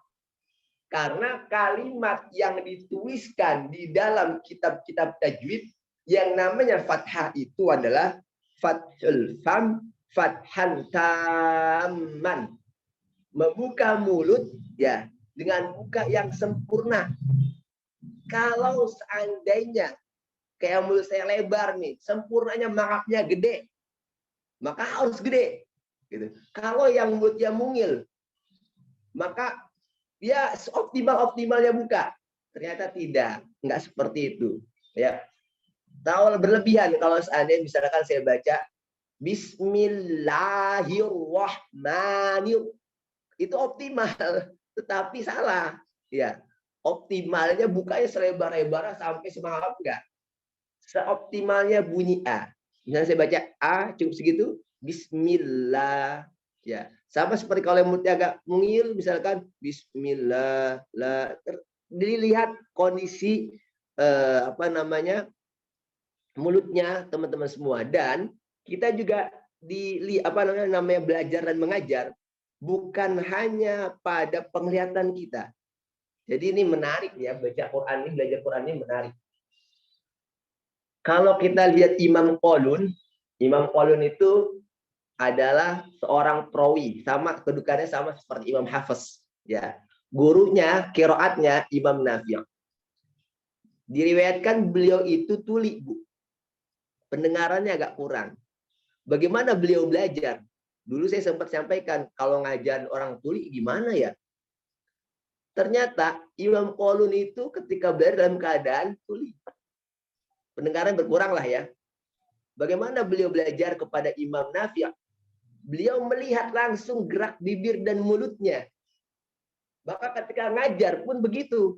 Karena kalimat yang dituliskan di dalam kitab-kitab tajwid yang namanya fathah itu adalah fathul fam, fathan tamman. Membuka mulut ya dengan buka yang sempurna. Kalau seandainya kayak mulut saya lebar nih, sempurnanya mangapnya gede, maka harus gede. Gitu. Kalau yang mulutnya mungil, maka dia optimalnya buka. Ternyata tidak, nggak seperti itu. Ya, tahu berlebihan kalau seandainya misalkan saya baca Bismillahirrahmanirrahim, itu optimal, tetapi salah. Ya, optimalnya bukanya selebar-lebar sampai semangat enggak. Seoptimalnya bunyi A. Misalnya saya baca A cukup segitu, Bismillah. Ya, sama seperti kalau mulutnya agak mungil, misalkan Bismillah. Dilihat kondisi mulutnya teman-teman semua. Dan kita juga namanya belajar dan mengajar bukan hanya pada penglihatan kita. Jadi ini menarik ya, baca Quran ini, belajar Quran ini menarik. Kalau kita lihat Imam Qalun itu adalah seorang perawi, sama kedudukannya sama seperti Imam Hafiz. Ya, gurunya, qiraatnya Imam Nafi'. Diriwayatkan beliau itu tuli, Bu. Pendengarannya agak kurang. Bagaimana beliau belajar? Dulu saya sempat sampaikan, kalau ngajar orang tuli gimana ya? Ternyata Imam Qalun itu ketika belajar dalam keadaan tuli. Pendengaran berkurang lah ya. Bagaimana beliau belajar kepada Imam Nafi'? Beliau melihat langsung gerak bibir dan mulutnya. Maka ketika ngajar pun begitu.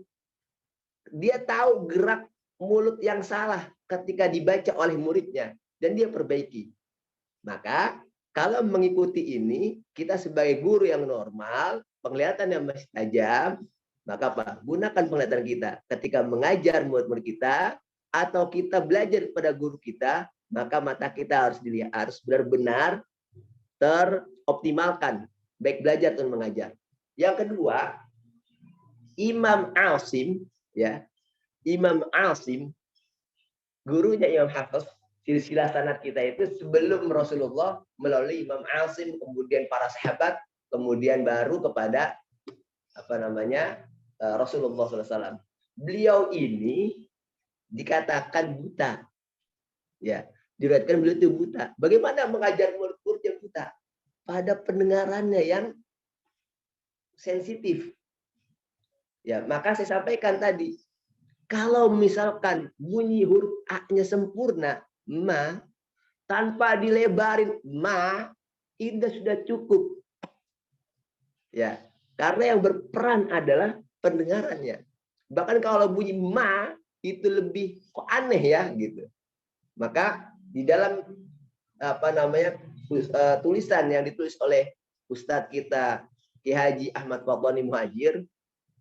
Dia tahu gerak mulut yang salah ketika dibaca oleh muridnya. Dan dia perbaiki. Maka kalau mengikuti ini, kita sebagai guru yang normal, penglihatan yang masih tajam, maka apa? Gunakan penglihatan kita. Ketika mengajar murid-murid kita, atau kita belajar pada guru kita, maka mata kita harus dilihat, harus benar-benar teroptimalkan. Baik belajar dan mengajar. Yang kedua, Imam Asim, ya, Imam Asim, gurunya Imam Hafiz, silsilah sanad kita itu sebelum Rasulullah, melalui Imam Asim, kemudian para sahabat, kemudian baru kepada Rasulullah SAW. Beliau ini dikatakan buta, ya, diriwayatkan beliau itu buta. Bagaimana mengajar murid-murid yang buta? Pada pendengarannya yang sensitif. Ya, maka saya sampaikan tadi, kalau misalkan bunyi huruf A-nya sempurna, ma, tanpa dilebarin ma, itu sudah cukup. Ya, karena yang berperan adalah pendengarannya. Bahkan kalau bunyi ma itu lebih kok aneh ya gitu. Maka di dalam tulisan yang ditulis oleh Ustadz kita Ki Haji Ahmad Fadlani Muhajir,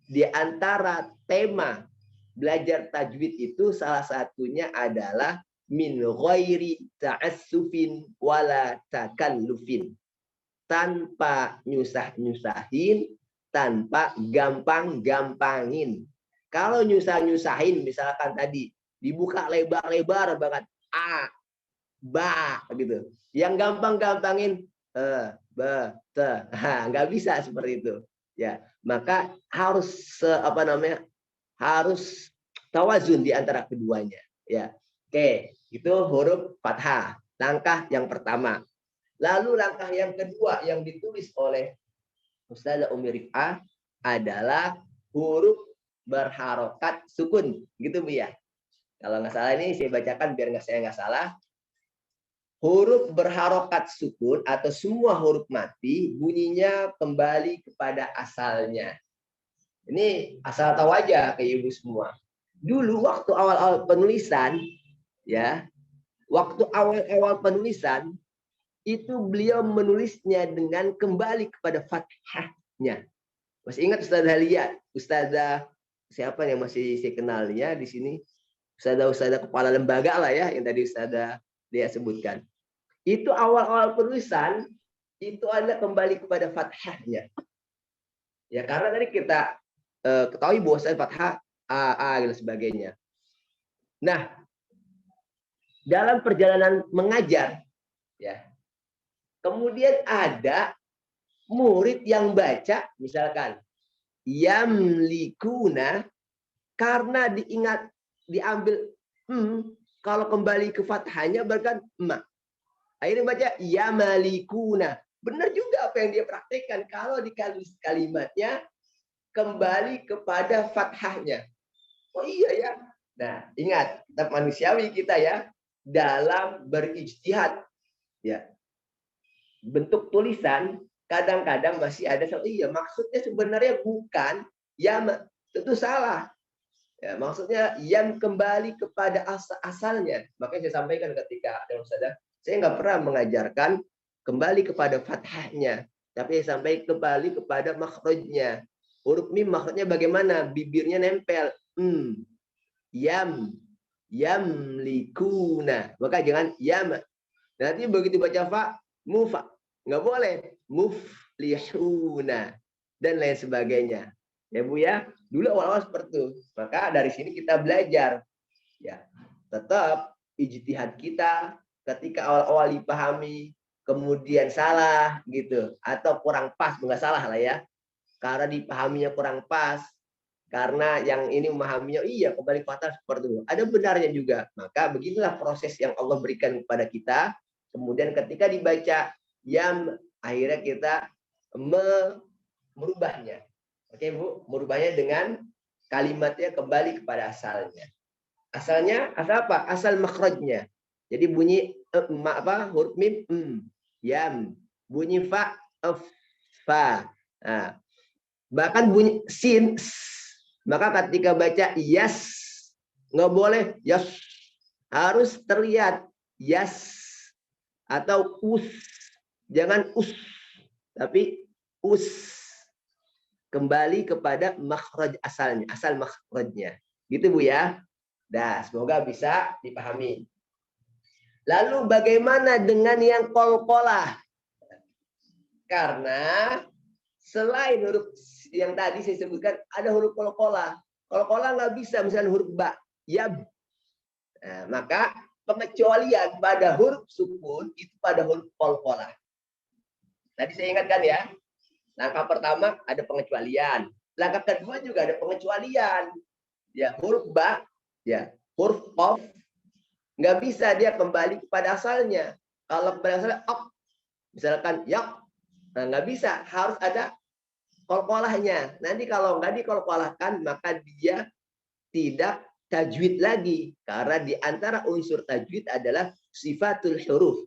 di antara tema belajar tajwid itu salah satunya adalah min ghairi ta'assufin wala takallufin. Tanpa nyusah-nyusahin, tanpa gampang-gampangin. Kalau nyusah-nyusahin, misalkan tadi dibuka lebar-lebar banget, a, ba, gitu. Yang gampang-gampangin, ba, te, nggak bisa seperti itu. Ya, maka harus harus tawazun di antara keduanya. Ya, oke, itu huruf fathah. Langkah yang pertama. Lalu langkah yang kedua yang ditulis oleh Ustazah Umi Rif'ah adalah huruf berharokat sukun, gitu Bu ya. Kalau nggak salah ini saya bacakan biar saya nggak salah. Huruf berharokat sukun atau semua huruf mati bunyinya kembali kepada asalnya. Ini asal tahu aja ke ibu semua. Dulu waktu awal-awal penulisan, ya, waktu awal-awal penulisan itu beliau menulisnya dengan kembali kepada fathahnya. Masih ingat Ustazah Halia? Ustazah siapa yang masih saya kenal ya di sini? Ustazah kepala lembaga lah ya yang tadi Ustazah dia sebutkan. Itu awal-awal penulisan itu adalah kembali kepada fathahnya. Ya karena tadi kita ketahui bahwa fathah a dan sebagainya. Nah, dalam perjalanan mengajar ya. Kemudian ada murid yang baca misalkan yamlikuna karena diambil kalau kembali ke fathahnya berarti ma. Akhirnya baca yamalikuna. Benar juga apa yang dia praktekkan kalau di kalimatnya kembali kepada fathahnya. Oh iya ya. Nah, ingat, tetap manusiawi kita ya dalam berijtihad. Ya. Bentuk tulisan kadang-kadang masih ada iya maksudnya sebenarnya bukan ya tentu salah. Ya, maksudnya yang kembali kepada asalnya. Makanya saya sampaikan ketika saya nggak pernah mengajarkan kembali kepada fathahnya, tapi saya sampaikan kembali kepada makhrajnya. Huruf mim makhrajnya bagaimana? Bibirnya nempel. Yamlikuna. Maka jangan yam. Nanti begitu baca fa, mufa. Nggak boleh. Muflihuna. Dan lain sebagainya. Ya Bu ya. Dulu awal-awal seperti itu. Maka dari sini kita belajar. Ya, tetap ijtihad kita ketika awal-awal dipahami, kemudian salah gitu. Atau kurang pas. Nggak salah lah ya. Karena dipahaminya kurang pas. Karena yang ini memahaminya, iya kembali fathah seperti itu. Ada benarnya juga. Maka beginilah proses yang Allah berikan kepada kita. Kemudian ketika dibaca yam, akhirnya kita merubahnya. Oke Bu, merubahnya dengan kalimatnya kembali kepada asalnya. Asalnya, asal apa? Asal makhrajnya. Jadi bunyi huruf mim, yam, bunyi fa, fa. Nah, bahkan bunyi sin, maka ketika baca yas, nggak boleh yas, harus terlihat yas atau us, jangan us, tapi us. Kembali kepada makhraj asalnya, asal makhrajnya. Gitu Bu ya. Nah, semoga bisa dipahami. Lalu bagaimana dengan yang qalqalah? Karena selain huruf yang tadi saya sebutkan ada huruf qalqalah. Qalqalah nggak bisa misalnya huruf ba, yab. Nah, maka pengecualian pada huruf sukun itu pada huruf qalqalah. Tadi saya ingatkan ya. Langkah pertama ada pengecualian. Langkah kedua juga ada pengecualian. Ya, huruf ba, ya, huruf qaf nggak bisa dia kembali kepada asalnya. Kalau kepada asalnya ok, misalkan yak, nah, nggak bisa, harus ada qalqalahnya. Nanti kalau nggak diqalqalahkan maka dia tidak tajwid lagi, karena di antara unsur tajwid adalah sifatul huruf,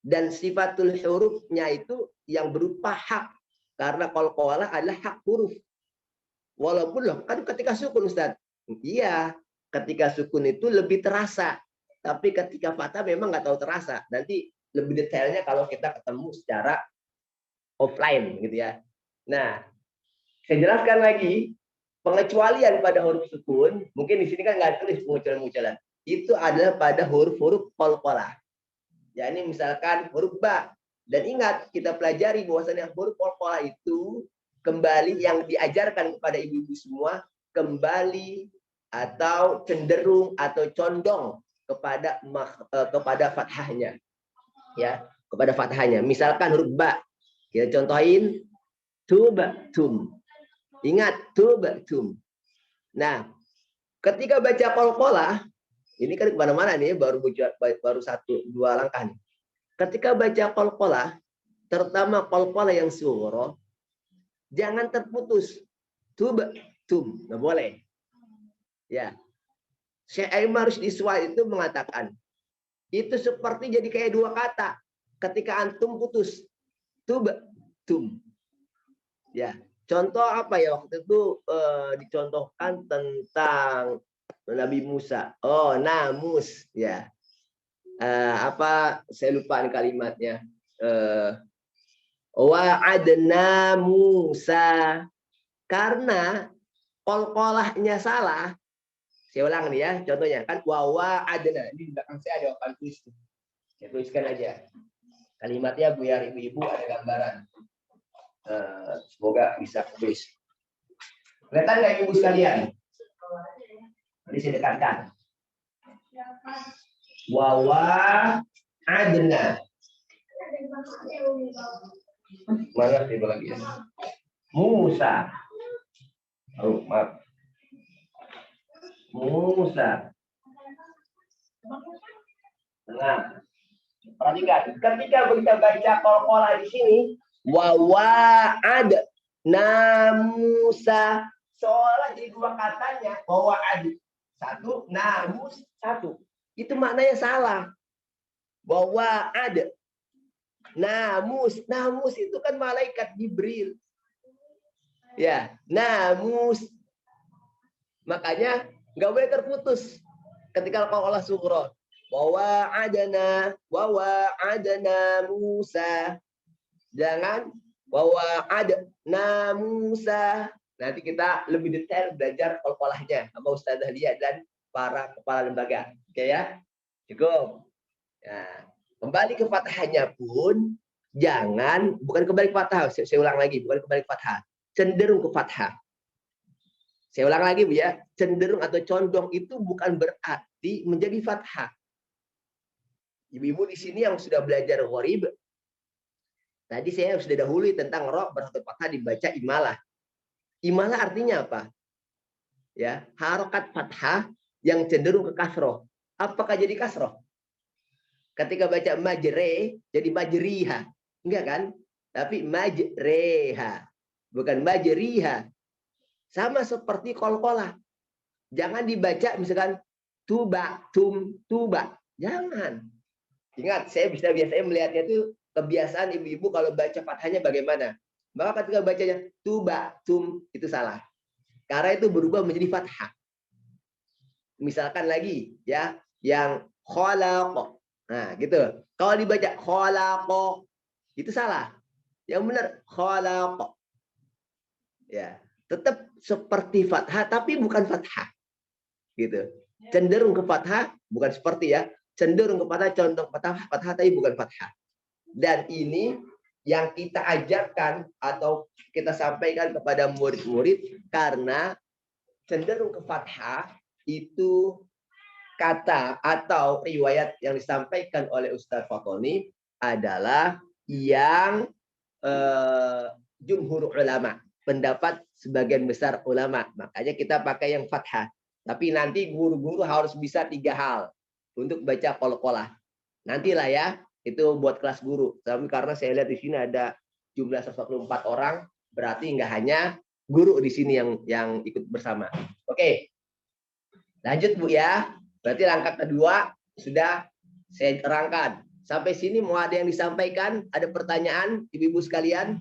dan sifatul hurufnya itu yang berupa hak. Karena qalqalah adalah hak huruf. Walaupun loh, kan ketika sukun Ustaz. Iya, ketika sukun itu lebih terasa. Tapi ketika fathah memang nggak tahu terasa. Nanti lebih detailnya kalau kita ketemu secara offline gitu ya. Nah, saya jelaskan lagi pengecualian pada huruf sukun. Mungkin di sini kan nggak tulis pengecualian. Itu adalah pada huruf-huruf qalqalah. Ya, ini misalkan huruf ba. Dan ingat, kita pelajari bahwasanya huruf qalqalah itu kembali yang diajarkan kepada ibu-ibu semua, kembali atau cenderung atau condong kepada fathahnya. Ya, kepada fathahnya. Misalkan huruf ba. Kita contohin tubatum. Ingat, tubatum. Nah, ketika baca qalqalah, ini kan kemana-mana nih, baru 1-2 langkah nih. Ketika baca qalqalah, terutama qalqalah yang sughra, jangan terputus. Tubatum, nggak boleh. Ya, Syekh Aimar Rushdiswa itu mengatakan, itu seperti jadi kayak 2 kata. Ketika antum putus, tubatum. Ya, contoh apa ya waktu itu dicontohkan tentang Nabi Musa. Oh, namus, ya. Apa saya lupa nih kalimatnya. Wa'adna Musa, karena qalqalahnya salah. Saya ulang nih ya, contohnya kan wa'adna. Ini di belakang saya ada papan tulis. Saya tuliskan aja. Kalimatnya biar ibu-ibu ada gambaran. Semoga bisa tulis. Kelihatan nggak ibu sekalian? Nanti saya dekatkan. Wa'adna. Mana tiba lagi ya? Musa. Oh, maaf. Musa. Nah, perhatikan. Ketika kita baca qalqalah di sini, wa'adna Musa, seolah jadi 2 katanya. Wa'ad. 1, namus 1. Itu maknanya salah. Wa'ad. Namus itu kan malaikat Jibril. Ya, namus. Makanya nggak boleh terputus ketika qalqalah sughra. Wa'adna Musa. Jangan wa'adna Musa. Nanti kita lebih detail belajar qalqalahnya sama Ustazah Lia dan para kepala lembaga. Oke ya? Cukup. Nah, kembali ke fathahnya pun jangan, bukan kembali ke fathah, saya ulang lagi, bukan kembali ke fathah, cenderung ke fathah. Saya ulang lagi Bu ya, cenderung atau condong itu bukan berarti menjadi fathah. Ibu-ibu di sini yang sudah belajar gharib, tadi saya sudah dahului tentang ro berhuruf fathah dibaca imalah. Imalah artinya apa? Ya, harokat fathah yang cenderung ke kasroh. Apakah jadi kasroh? Ketika baca majre jadi majriha. Enggak kan? Tapi majreha. Bukan majriha. Sama seperti qalqalah. Jangan dibaca misalkan tuba, tuba. Jangan. Ingat, saya biasanya melihatnya itu kebiasaan ibu-ibu kalau baca fathahnya bagaimana. Maka ketika bacanya tuba, tum, itu salah. Karena itu berubah menjadi fathah. Misalkan lagi ya, yang khalaq. Nah, gitu. Kalau dibaca khalaq itu salah. Yang benar khalaq. Ya, tetap seperti fathah tapi bukan fathah. Gitu. Cenderung ke fathah, bukan seperti ya. Cenderung ke fathah, contoh fathah tapi bukan fathah. Dan ini yang kita ajarkan atau kita sampaikan kepada murid-murid karena cenderung ke fathah itu kata atau riwayat yang disampaikan oleh Ustadz Fatoni adalah yang jumhur ulama, pendapat sebagian besar ulama. Makanya kita pakai yang fathah. Tapi nanti guru-guru harus bisa 3 hal untuk baca qol-qolah. Nantilah ya, itu buat kelas guru. Tapi karena saya lihat di sini ada jumlah 144 orang, berarti nggak hanya guru di sini yang ikut bersama. Oke. Lanjut Bu ya. Berarti langkah kedua sudah saya terangkan. Sampai sini mau ada yang disampaikan? Ada pertanyaan ibu-ibu sekalian?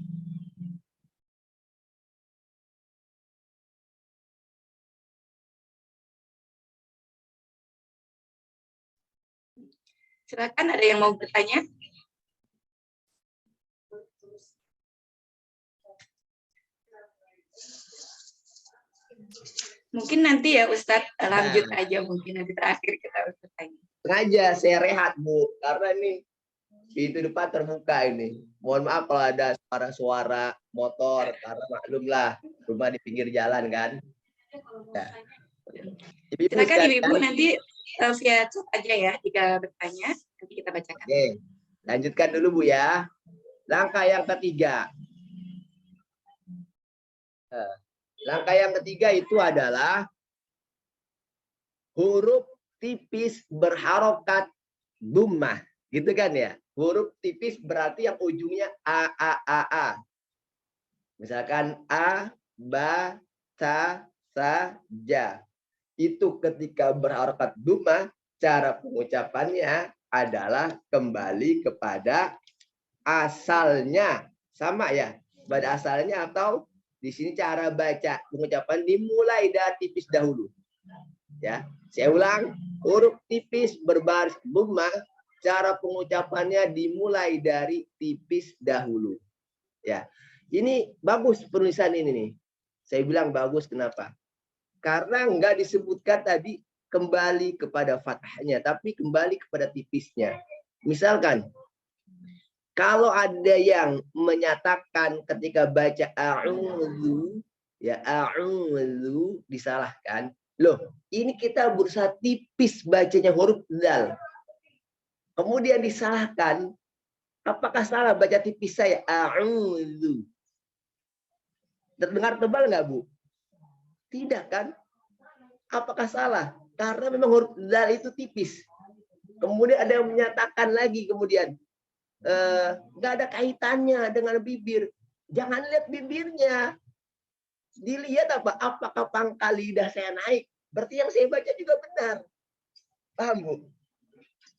Silakan, ada yang mau bertanya? Mungkin nanti ya Ustadz lanjut aja, mungkin nanti terakhir kita bertanya. Sengaja saya rehat Bu, karena ini pintu depan terbuka ini. Mohon maaf kalau ada suara-suara motor, karena maklumlah rumah di pinggir jalan kan. Ya. Silakan ibu-ibu nanti via chat aja ya jika bertanya, nanti kita bacakan. Oke, lanjutkan dulu Bu ya. Langkah yang ketiga. Langkah yang ketiga itu adalah huruf tipis berharokat dhammah, gitu kan ya? Huruf tipis berarti yang ujungnya a. Misalkan a, ba, ta, sa, ja. Itu ketika berharokat dhammah, cara pengucapannya adalah kembali kepada asalnya. Sama ya, pada asalnya atau di sini cara baca pengucapan dimulai dari tipis dahulu. Ya, saya ulang, huruf tipis berbaris dhammah, cara pengucapannya dimulai dari tipis dahulu. Ya, ini bagus penulisan ini nih. Saya bilang bagus kenapa? Karena enggak disebutkan tadi kembali kepada fathahnya, tapi kembali kepada tipisnya. Misalkan, kalau ada yang menyatakan ketika baca a'udzu, ya a'udzu disalahkan. Loh, ini kita berusaha tipis bacanya huruf dzal. Kemudian disalahkan, apakah salah baca tipis saya a'udzu? Terdengar tebal nggak Bu? Tidak kan? Apakah salah? Karena memang huruf dzal itu tipis. Kemudian ada yang menyatakan lagi kemudian nggak ada kaitannya dengan bibir. Jangan lihat bibirnya. Dilihat apa? Apakah pangkal lidah saya naik? Berarti yang saya baca juga benar. Paham Bu?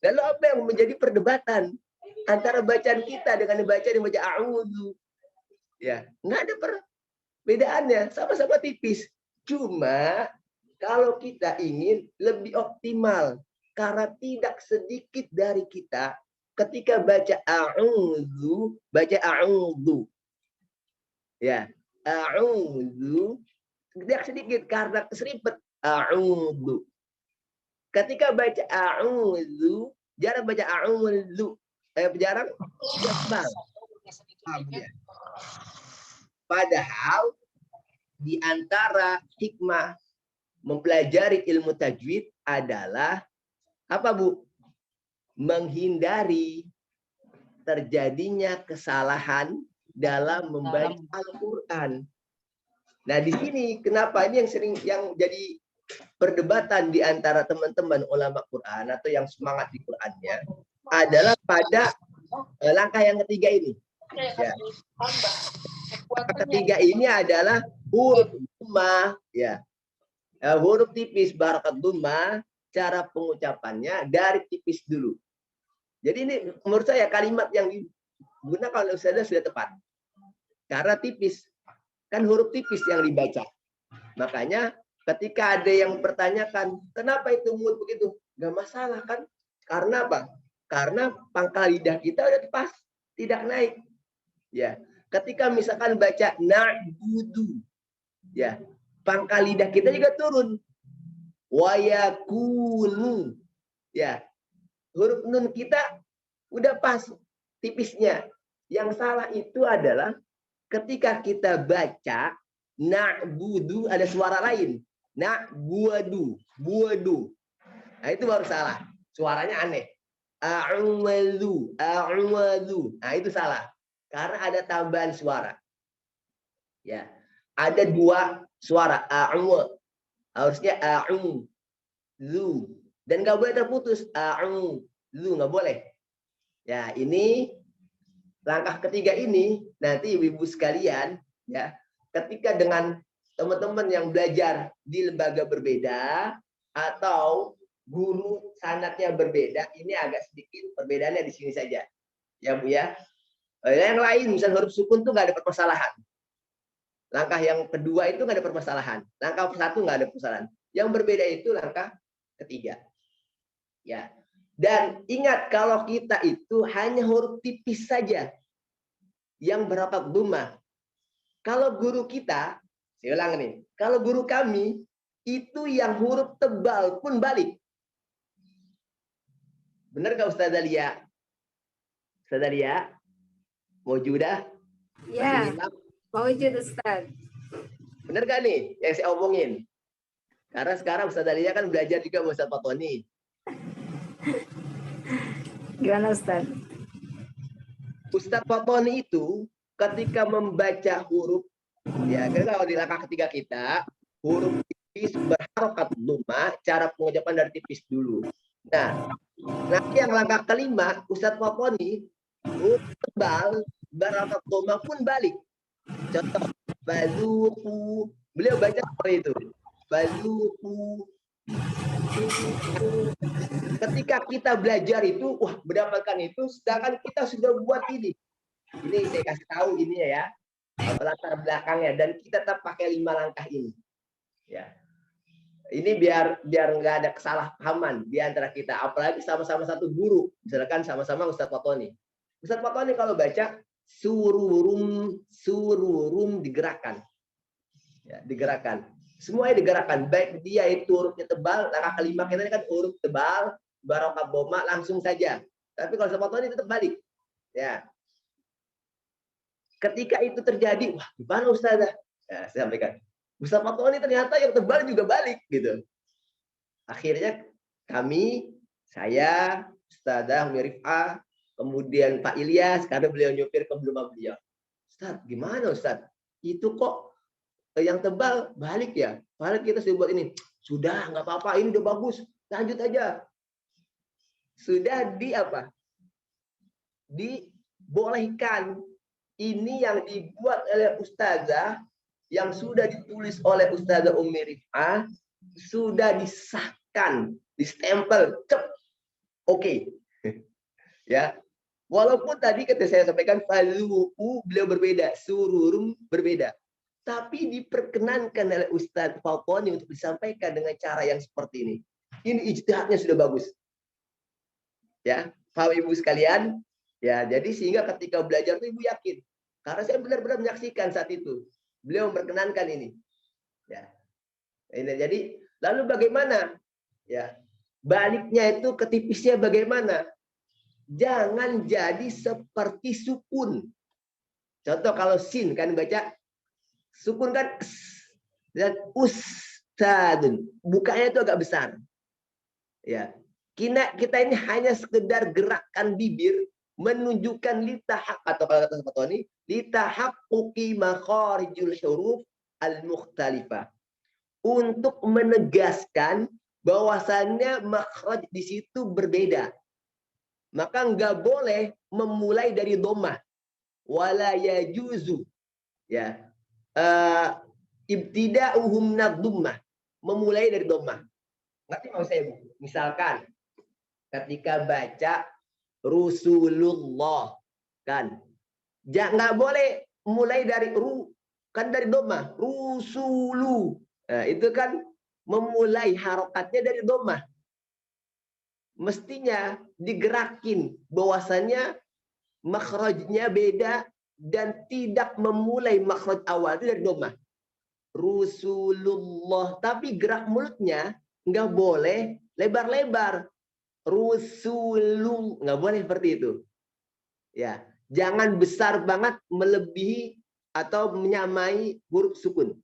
Lalu apa yang menjadi perdebatan antara bacaan kita dengan dibaca a'udzu? Ya, nggak ada perbedaannya. Sama-sama tipis. Cuma kalau kita ingin lebih optimal, karena tidak sedikit dari kita ketika baca a'udzu, baca a'udzu. Ya, a'udzu tidak sedikit karena keseripet a'udzu. Ketika baca a'udzu, jarang baca a'udzu. Jarang padahal di antara hikmah mempelajari ilmu tajwid adalah apa Bu? Menghindari terjadinya kesalahan dalam membaca Al-Quran. Nah di sini kenapa ini yang jadi perdebatan di antara teman-teman ulama Quran atau yang semangat di Qurannya adalah pada langkah yang ketiga ini. Ya. Langkah ketiga ini adalah huruf dhammah, ya. Huruf tipis barakat dhammah, cara pengucapannya dari tipis dulu. Jadi ini menurut saya kalimat yang gunakan oleh ustazah sudah tepat. Karena tipis. Kan huruf tipis yang dibaca. Makanya ketika ada yang pertanyakan, kenapa itu mut begitu? Nggak masalah kan? Karena apa? Karena pangkal lidah kita udah pas, tidak naik. Ya, ketika misalkan baca na'budu, ya, pangkal lidah kita juga turun. Wa yakunu, ya, huruf nun kita udah pas tipisnya. Yang salah itu adalah ketika kita baca na'budu ada suara lain. Na'budu, buadu. Nah, itu baru salah. Suaranya aneh. A'uwalu, a'uwalu. Nah, itu salah. Karena ada tambahan suara. Ya. Ada dua suara. A'u. Harusnya a'u. Lu. Dan nggak boleh terputus. A'u. Lu nggak boleh. Ya, ini langkah ketiga ini nanti ibu-ibu sekalian ya, ketika dengan teman-teman yang belajar di lembaga berbeda atau guru sanatnya berbeda, ini agak sedikit perbedaannya di sini saja. Ya Bu ya. Yang lain misal huruf sukun tuh nggak ada permasalahan. Langkah yang kedua itu nggak ada permasalahan. Langkah satu nggak ada permasalahan. Yang berbeda itu langkah ketiga. Ya. Dan ingat kalau kita itu hanya huruf tipis saja yang berharokat dhammah. Kalau guru kita, saya ulang nih, kalau guru kami itu yang huruf tebal pun balik. Benar nggak Ustazah Lia? Ustazah Lia? Maujudah? Ya, mawujud Ustaz. Benar nggak nih yang saya omongin? Karena sekarang Ustazah Lia kan belajar juga sama Ustaz Fatoni. Gimana Ustaz? Ustaz Fatoni itu ketika membaca huruf, ya kalau di langkah ketiga kita, huruf tipis berharokat dhammah, cara pengucapan dari tipis dulu. Nah, nanti yang langkah kelima, Ustaz Fatoni, huruf tebal berharokat dhammah pun balik. Contoh, bazuku, beliau baca seperti itu. Bazuku. Ketika kita belajar itu, wah mendapatkan itu, sedangkan kita sudah buat ini. Ini saya kasih tahu ini ya, latar belakangnya, dan kita tetap pakai 5 langkah ini. Ya, ini biar nggak ada kesalahpahaman di antara kita, apalagi sama-sama satu guru, misalkan sama-sama Ustadz Fatoni. Ustadz Fatoni kalau baca sururum digerakkan, ya, digerakkan. Semuanya digerakkan, baik dia itu hurufnya tebal, langkah kelima kita kan huruf tebal, barokah dhammah langsung saja. Tapi kalau Ustadz Fatoni tetap balik, ya. Ketika itu terjadi, wah gimana Ustazah? Ya, saya sampaikan, Ustadz Fatoni ternyata yang tebal juga balik gitu. Akhirnya kami, saya, Ustazah Mirifah, kemudian Pak Ilyas, karena beliau nyupir ke rumah beliau. Ustaz, gimana Ustaz? Itu kok yang tebal balik ya? Padahal kita sudah buat ini. Sudah, nggak apa-apa, ini udah bagus. Lanjut aja. Sudah di apa? Dibolehkan. Ini yang dibuat oleh Ustazah, yang sudah ditulis oleh Ustazah Ummi Rif'ah, sudah disahkan, distempel, cep. Oke. Ya. Walaupun tadi ketika saya sampaikan falu'u beliau berbeda, sururum berbeda. Tapi diperkenankan oleh Ustadz Fatoni untuk disampaikan dengan cara yang seperti ini. Ini ijtihadnya sudah bagus. Ya, Bapak Ibu sekalian, ya, jadi sehingga ketika belajar itu Ibu yakin. Karena saya benar-benar menyaksikan saat itu. Beliau memperkenankan ini. Ya. Ini jadi lalu bagaimana? Ya. Baliknya itu ketipisnya bagaimana? Jangan jadi seperti sukun. Contoh kalau sin kan baca sukun kan dan ustadun, bukanya itu agak besar. Ya. Kita ini hanya sekedar gerakan bibir menunjukkan litahaq atau kalau kata Fatoni litahaqquqi makharijul huruf al-mukhtalifah. Untuk menegaskan bahwasannya makhraj di situ berbeda. Maka nggak boleh memulai dari dhammah. Wala yajuzu. Ya. Ibtida'uhum nadhammah, memulai dari dhammah. Ngerti mau saya Bu? Misalkan ketika baca Rasulullah kan Nggak boleh mulai dari kan dari doma, rusulu. Nah, itu kan memulai harokatnya dari doma. Mestinya digerakin bahwasanya makhrajnya beda dan tidak memulai makhraj awal itu dari doma. Rusulullah, tapi gerak mulutnya nggak boleh lebar-lebar. Rusulullah nggak boleh seperti itu. Ya, jangan besar banget melebihi atau menyamai huruf sukun.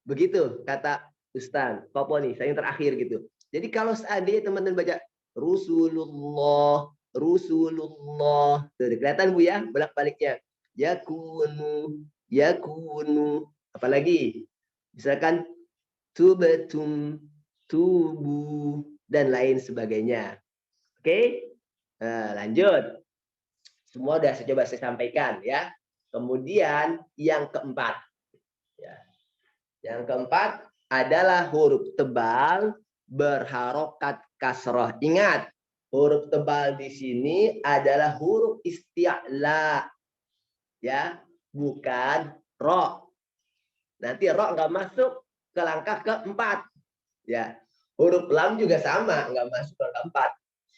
Begitu kata Ustaz Poponi, saya yang terakhir gitu. Jadi kalau seandainya teman-teman baca Rasulullah, Rasulullah, tuh, kelihatan Bu ya, bolak-baliknya. Yakunu, yakunu, apalagi misalkan tubatum, tubu dan lain sebagainya. Oke? Nah, lanjut. Semua sudah coba saya sampaikan ya. Kemudian yang keempat. Ya. Yang keempat adalah huruf tebal berharokat kasroh. Ingat, huruf tebal di sini adalah huruf isti'la. Ya, bukan ro. Nanti ro nggak masuk ke langkah keempat. Ya, huruf lam juga sama, nggak masuk ke keempat.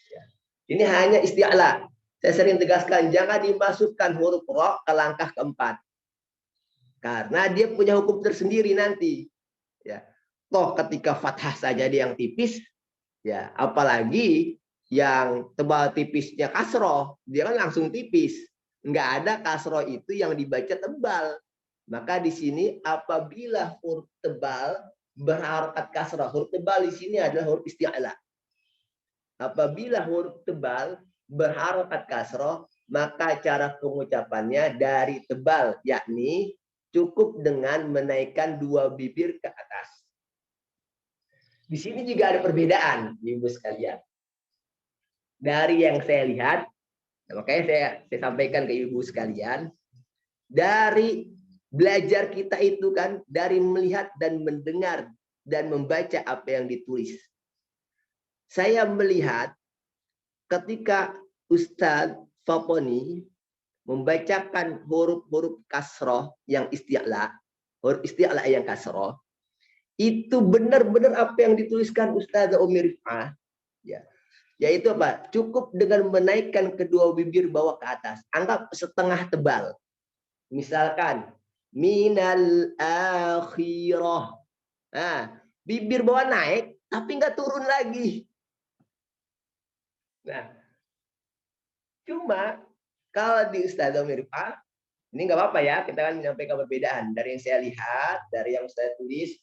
Ya. Ini hanya isti'la. Saya sering tegaskan, jangan dimasukkan huruf ro ke langkah keempat. Karena dia punya hukum tersendiri nanti. Ya. Toh ketika fathah saja dia yang tipis, ya apalagi yang tebal tipisnya kasroh, dia kan langsung tipis. Nggak ada kasroh itu yang dibaca tebal. Maka di sini apabila huruf tebal berharokat kasroh, huruf tebal di sini adalah huruf isti'la. Apabila huruf tebal berharokat kasroh, maka cara pengucapannya dari tebal, yakni cukup dengan menaikkan dua bibir ke atas. Di sini juga ada perbedaan, Ibu sekalian. Dari yang saya lihat, makanya saya sampaikan ke Ibu sekalian, dari belajar kita itu kan, dari melihat dan mendengar dan membaca apa yang ditulis. Saya melihat ketika Ustadz Faponi membacakan huruf-huruf kasroh yang isti'la, huruf isti'la yang kasroh, itu benar-benar apa yang dituliskan Ustazah Umi Rif'ah, ya, yaitu apa? Cukup dengan menaikkan kedua bibir bawah ke atas, anggap setengah tebal. Misalkan minal akhirah, nah, bibir bawah naik tapi nggak turun lagi. Nah, cuma kalau di Ustazah Umi Rif'ah, ini nggak apa-apa ya, kita kan menyampaikan perbedaan. Dari yang saya lihat, dari yang saya tulis,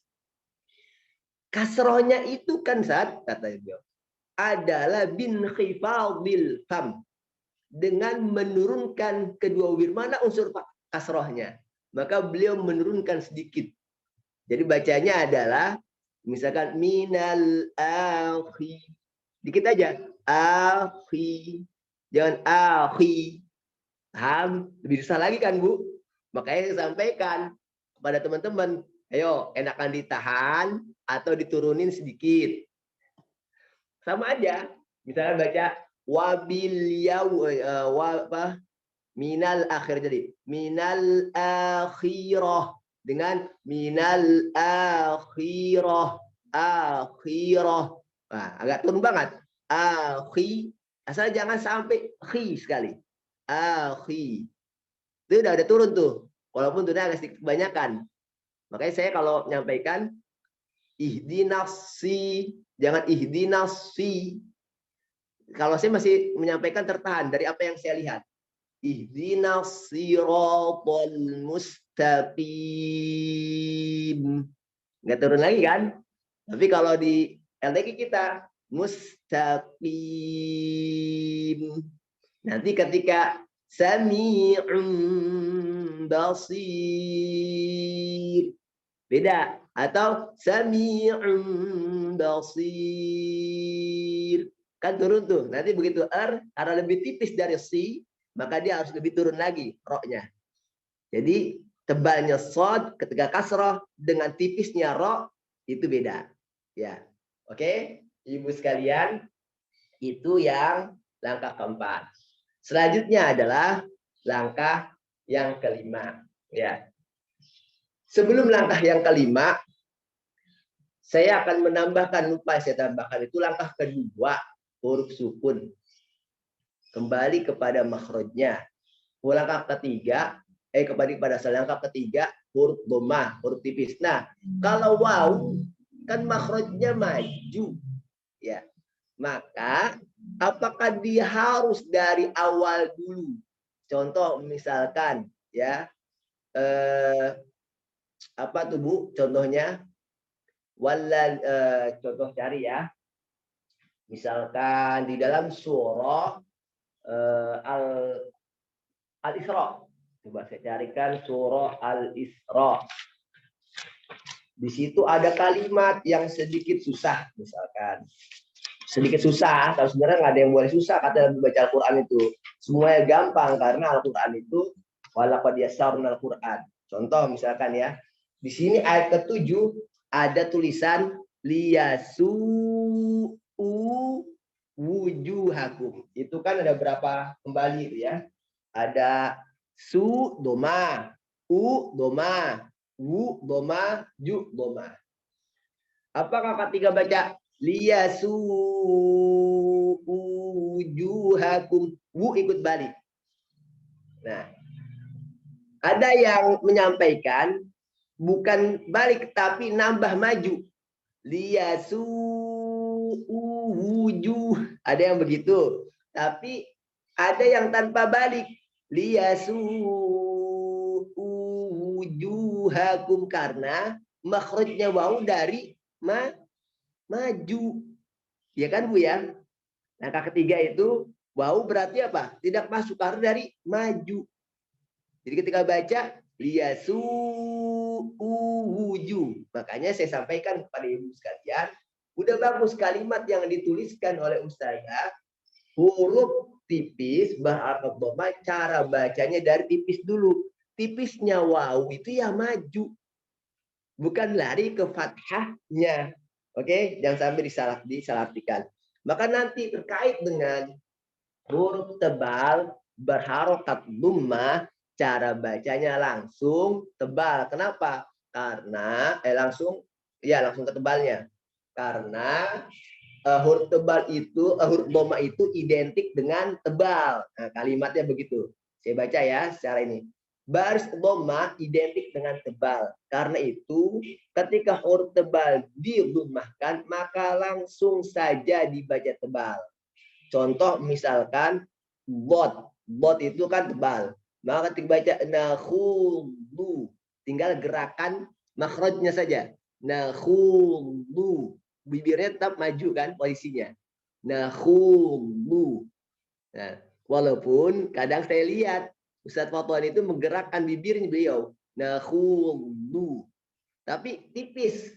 kasrohnya itu kan saat kata beliau adalah bin khifadil fam, dengan menurunkan kedua bibir. Mana unsur kasrohnya? Maka beliau menurunkan sedikit. Jadi bacanya adalah misalkan minal akhi, dikit aja, akhi, jangan akhi. Paham? Lebih susah lagi kan Bu? Makanya saya sampaikan kepada teman-teman, ayo enakan ditahan atau diturunin sedikit. Sama aja. Misalnya baca wabil minal akhir, jadi minal akhirah dengan minal akhirah, akhirah. Nah, agak turun banget. Akhi, asal jangan sampai khi sekali. Akhi. Itu udah turun tuh. Walaupun turunnya agak sedikit kebanyakan. Makanya saya kalau menyampaikan ihdinasi, jangan ihdinasi. Kalau saya masih menyampaikan tertahan dari apa yang saya lihat. Ihdinas siratal mustaqim. Nggak turun lagi kan? Tapi kalau di LTQ kita mustaqim. Nanti ketika sami'un basir, beda. Atau sami'un basir, kan turun tuh. Nanti begitu karena lebih tipis dari si, maka dia harus lebih turun lagi roknya. Jadi tebalnya sod ketika kasroh dengan tipisnya rok itu beda. Ya, oke, Ibu sekalian, itu yang langkah keempat. Selanjutnya adalah langkah yang kelima. Ya. Sebelum langkah yang kelima, saya akan menambahkan, lupa saya tambahkan, itu langkah kedua, huruf sukun. Kembali kepada makhrajnya. Langkah ketiga, kembali pada langkah ketiga, huruf dhammah, huruf tipis. Nah, kalau waw, kan makhrajnya maju. Ya. Maka, apakah dia harus dari awal dulu? Contoh misalkan, ya, apa tuh Bu contohnya? Contoh cari ya. Misalkan di dalam surah Al-Isra. Coba saya carikan surah Al-Isra. Di situ ada kalimat yang sedikit susah misalkan. Sedikit susah, kalau sebenarnya nggak ada yang boleh susah kata membaca Al-Quran itu. Semuanya gampang karena Al-Quran itu walaqad yassarnal Quran. Contoh misalkan ya, di sini ayat ke-7 ada tulisan liyasu'u wujuhakum. Itu kan ada berapa kembali ya? Ada su doma, u doma, wu doma, ju doma. Apakah ketika baca liyasu'u wujuhakum, wu ikut balik. Nah, ada yang menyampaikan bukan balik tapi nambah maju. Liyasu'u wujuh. Ada yang begitu. Tapi ada yang tanpa balik. Liyasu'u wujuhakum, karena makhrajnya waw dari maju. Ya kan Bu ya? Langkah ketiga itu waw berarti apa? Tidak masuk karena dari maju. Jadi ketika baca liyasu'u wujuh. Makanya saya sampaikan kepada ibu sekalian, udah bagus kalimat yang dituliskan oleh Ustazah, huruf tipis berharap dhamma, cara bacanya dari tipis dulu. Tipisnya waw itu ya maju. Bukan lari ke fathahnya. Oke, jangan sampai disalahartikan. Maka nanti terkait dengan huruf tebal berharokat dhammah, cara bacanya langsung tebal. Kenapa? Karena langsung ke tebalnya. Karena huruf tebal itu, huruf dhammah itu identik dengan tebal. Nah, kalimatnya begitu. Saya baca ya secara ini. Baris dhammah identik dengan tebal. Karena itu, ketika huruf tebal didhammahkan, maka langsung saja dibaca tebal. Contoh misalkan bot itu kan tebal. Maka ketika baca nakhudu, tinggal gerakan makhrajnya saja. Nakhudu, bibirnya tetap maju kan posisinya. Nakhudu. Nah, walaupun kadang saya lihat Ustadz Fatuhan itu menggerakkan bibirnya beliau. Nakhudu. Tapi tipis.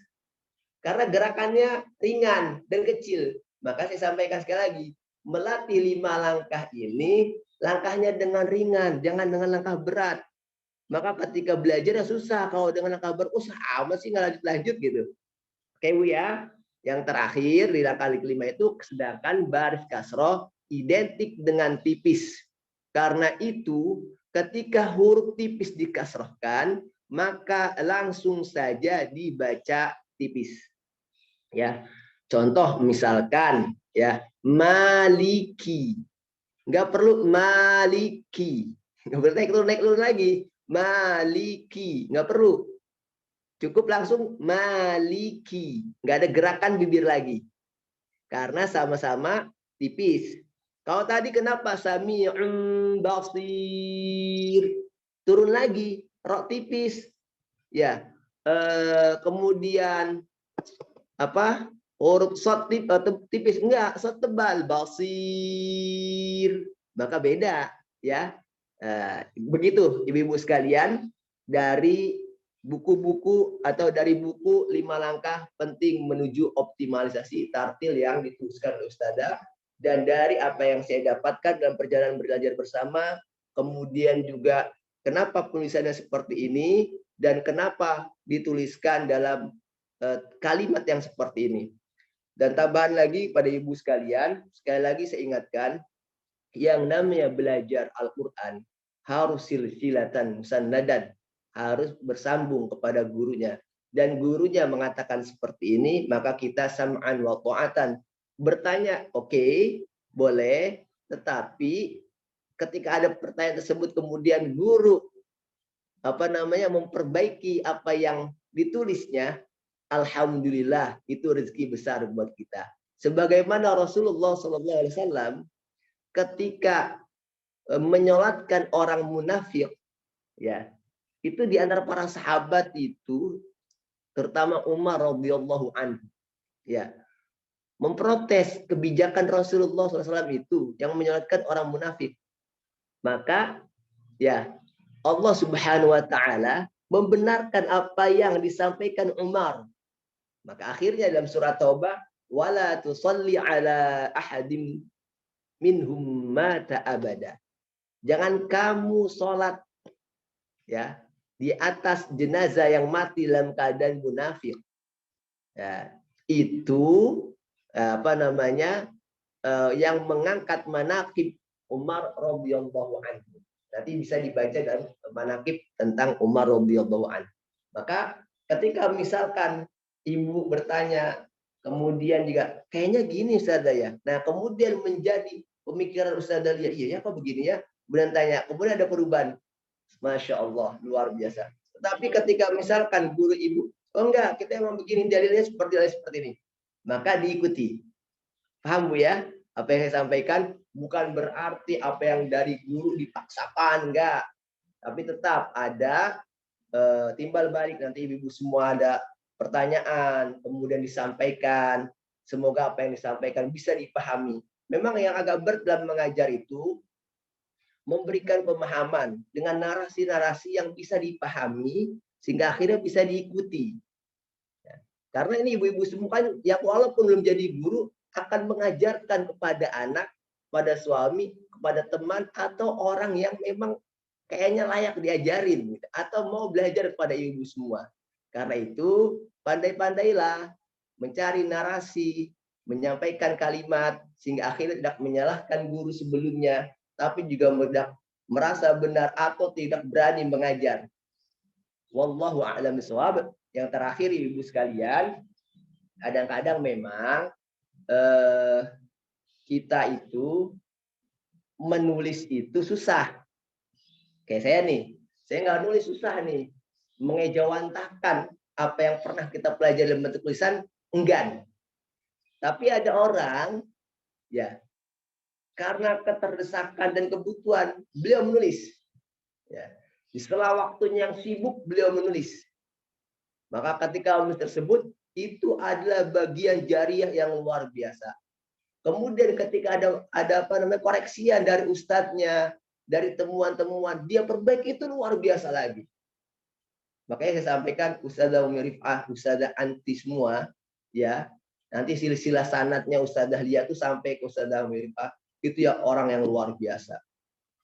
Karena gerakannya ringan dan kecil. Maka saya sampaikan sekali lagi. Melatih 5 langkah ini, langkahnya dengan ringan. Jangan dengan langkah berat. Maka ketika belajar ya susah. Kalau dengan langkah berat, sama sih nggak lanjut-lanjut gitu. Oke Bu ya. Yang terakhir di langkah kelima itu, sedangkan baris kasroh identik dengan tipis. Karena itu, ketika huruf tipis dikasrohkan, maka langsung saja dibaca tipis. Ya, contoh misalkan ya maliki, nggak perlu maliki, nggak perlu naik turun lagi, maliki nggak perlu, cukup langsung maliki, nggak ada gerakan bibir lagi, karena sama-sama tipis. Kalau tadi kenapa sami'un basir, turun lagi, rok tipis, ya. Kemudian apa? Huruf shad tipis, enggak, shad tebal, basir, maka beda, ya. Begitu ibu-ibu sekalian, dari buku-buku atau dari buku 5 langkah penting menuju optimalisasi tartil yang dituliskan oleh Ustazah. Dan dari apa yang saya dapatkan dalam perjalanan belajar bersama, kemudian juga kenapa penulisannya seperti ini, dan kenapa dituliskan dalam kalimat yang seperti ini. Dan tambahan lagi pada ibu sekalian, sekali lagi saya ingatkan, yang namanya belajar Al-Quran harus silsilatan musannadan, harus bersambung kepada gurunya. Dan gurunya mengatakan seperti ini, maka kita sam'an wa ta'atan. Bertanya, oke, boleh, tetapi ketika ada pertanyaan tersebut kemudian guru memperbaiki apa yang ditulisnya, alhamdulillah itu rezeki besar buat kita. Sebagaimana Rasulullah SAW ketika menyolatkan orang munafik, ya, itu di antara para sahabat itu, terutama Umar radhiyallahu anhu, ya, memprotes kebijakan Rasulullah SAW itu yang menyolatkan orang munafik. Maka, ya, Allah Subhanahu wa taala membenarkan apa yang disampaikan Umar. Maka akhirnya dalam surat Taubah, wala tusalli ala ahadim minhum mata abada. Jangan kamu sholat, ya, di atas jenazah yang mati dalam keadaan munafik. Ya, itu yang mengangkat manaqib Umar radhiyallahu anhu. Nanti bisa dibaca dalam manaqib tentang Umar radhiyallahu anhu. Maka ketika misalkan ibu bertanya, kemudian juga kayaknya gini Ustazah ya. Nah, kemudian menjadi pemikiran Ustazah ya, iya ya kok begini ya. Kemudian tanya, kemudian ada perubahan. Masya Allah, luar biasa. Tetapi ketika misalkan guru ibu, oh enggak, kita emang begini, dalilnya seperti ini. Maka diikuti. Paham Bu ya? Apa yang saya sampaikan bukan berarti apa yang dari guru dipaksakan, enggak. Tapi tetap ada timbal balik, nanti ibu-ibu semua ada pertanyaan, kemudian disampaikan. Semoga apa yang disampaikan bisa dipahami. Memang yang agak berat dalam mengajar itu memberikan pemahaman dengan narasi-narasi yang bisa dipahami sehingga akhirnya bisa diikuti. Karena ini ibu-ibu semua kan ya walaupun belum jadi guru akan mengajarkan kepada anak, pada suami, kepada teman atau orang yang memang kayaknya layak diajarin gitu, atau mau belajar kepada ibu semua. Karena itu pandai-pandailah mencari narasi, menyampaikan kalimat sehingga akhirnya tidak menyalahkan guru sebelumnya, tapi juga merasa benar atau tidak berani mengajar. Wallahu a'lam bishawab. Yang terakhir ibu sekalian, kadang-kadang memang kita itu menulis itu susah. Kayak saya nih, saya nggak nulis susah nih. Mengejawantahkan apa yang pernah kita pelajari dalam bentuk tulisan, enggan. Tapi ada orang, ya, karena keterdesakan dan kebutuhan, beliau menulis. Ya. Setelah waktunya yang sibuk, beliau menulis. Maka ketika menulis tersebut, itu adalah bagian jariah yang luar biasa. Kemudian ketika ada koreksian dari ustadznya, dari temuan-temuan, dia perbaiki, itu luar biasa lagi. Makanya saya sampaikan Ustazah Umi Rif'ah, Ustazah Anti semua, ya, nanti silsilah sanadnya Ustazah Lia itu sampai ke Ustazah Umi Rif'ah, itu ya orang yang luar biasa.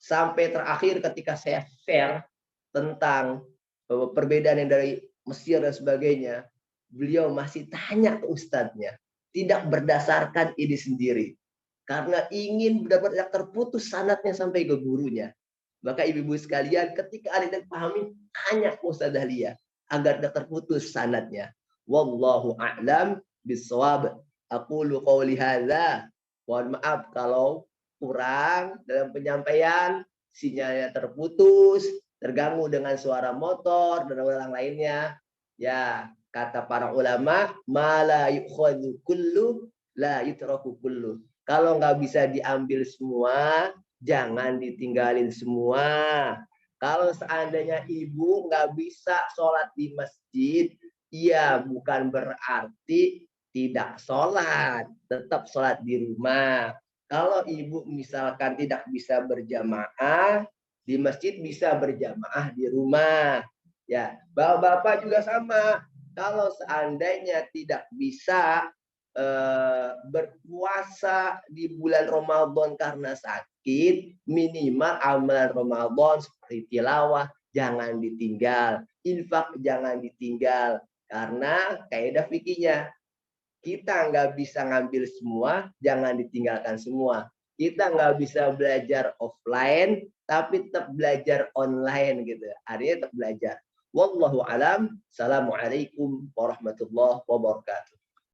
Sampai terakhir ketika saya share tentang perbedaan yang dari Mesir dan sebagainya, beliau masih tanya ke ustadznya, tidak berdasarkan ide sendiri, karena ingin benar-benar terputus sanadnya sampai ke gurunya. Maka ibu-ibu sekalian, ketika ada yang pahami, tanya ke Ustazah Lia agar tidak terputus sanadnya. Wallahu a'lam bishawab. Aqulu qouli hadza. Mohon maaf kalau kurang dalam penyampaian, sinyalnya terputus, terganggu dengan suara motor dan orang lainnya. Ya, kata para ulama, ma la yukhadhu kullu la yutraku kullu. Kalau nggak bisa diambil semua, jangan ditinggalin semua. Kalau seandainya ibu nggak bisa sholat di masjid, ya bukan berarti tidak sholat, tetap sholat di rumah. Kalau ibu misalkan tidak bisa berjamaah di masjid, bisa berjamaah di rumah. Ya, bapak-bapak juga sama. Kalau seandainya tidak bisa berpuasa di bulan Ramadan karena sakit, minimal amalan Ramadan seperti tilawah jangan ditinggal, infak jangan ditinggal, karena kaidah fikihnya kita nggak bisa ngambil semua, jangan ditinggalkan semua. kita nggak bisa belajar offline, tapi tetap belajar online gitu. Artinya tetap belajar. Wallahu alam. Assalamualaikum warahmatullahi wabarakatuh.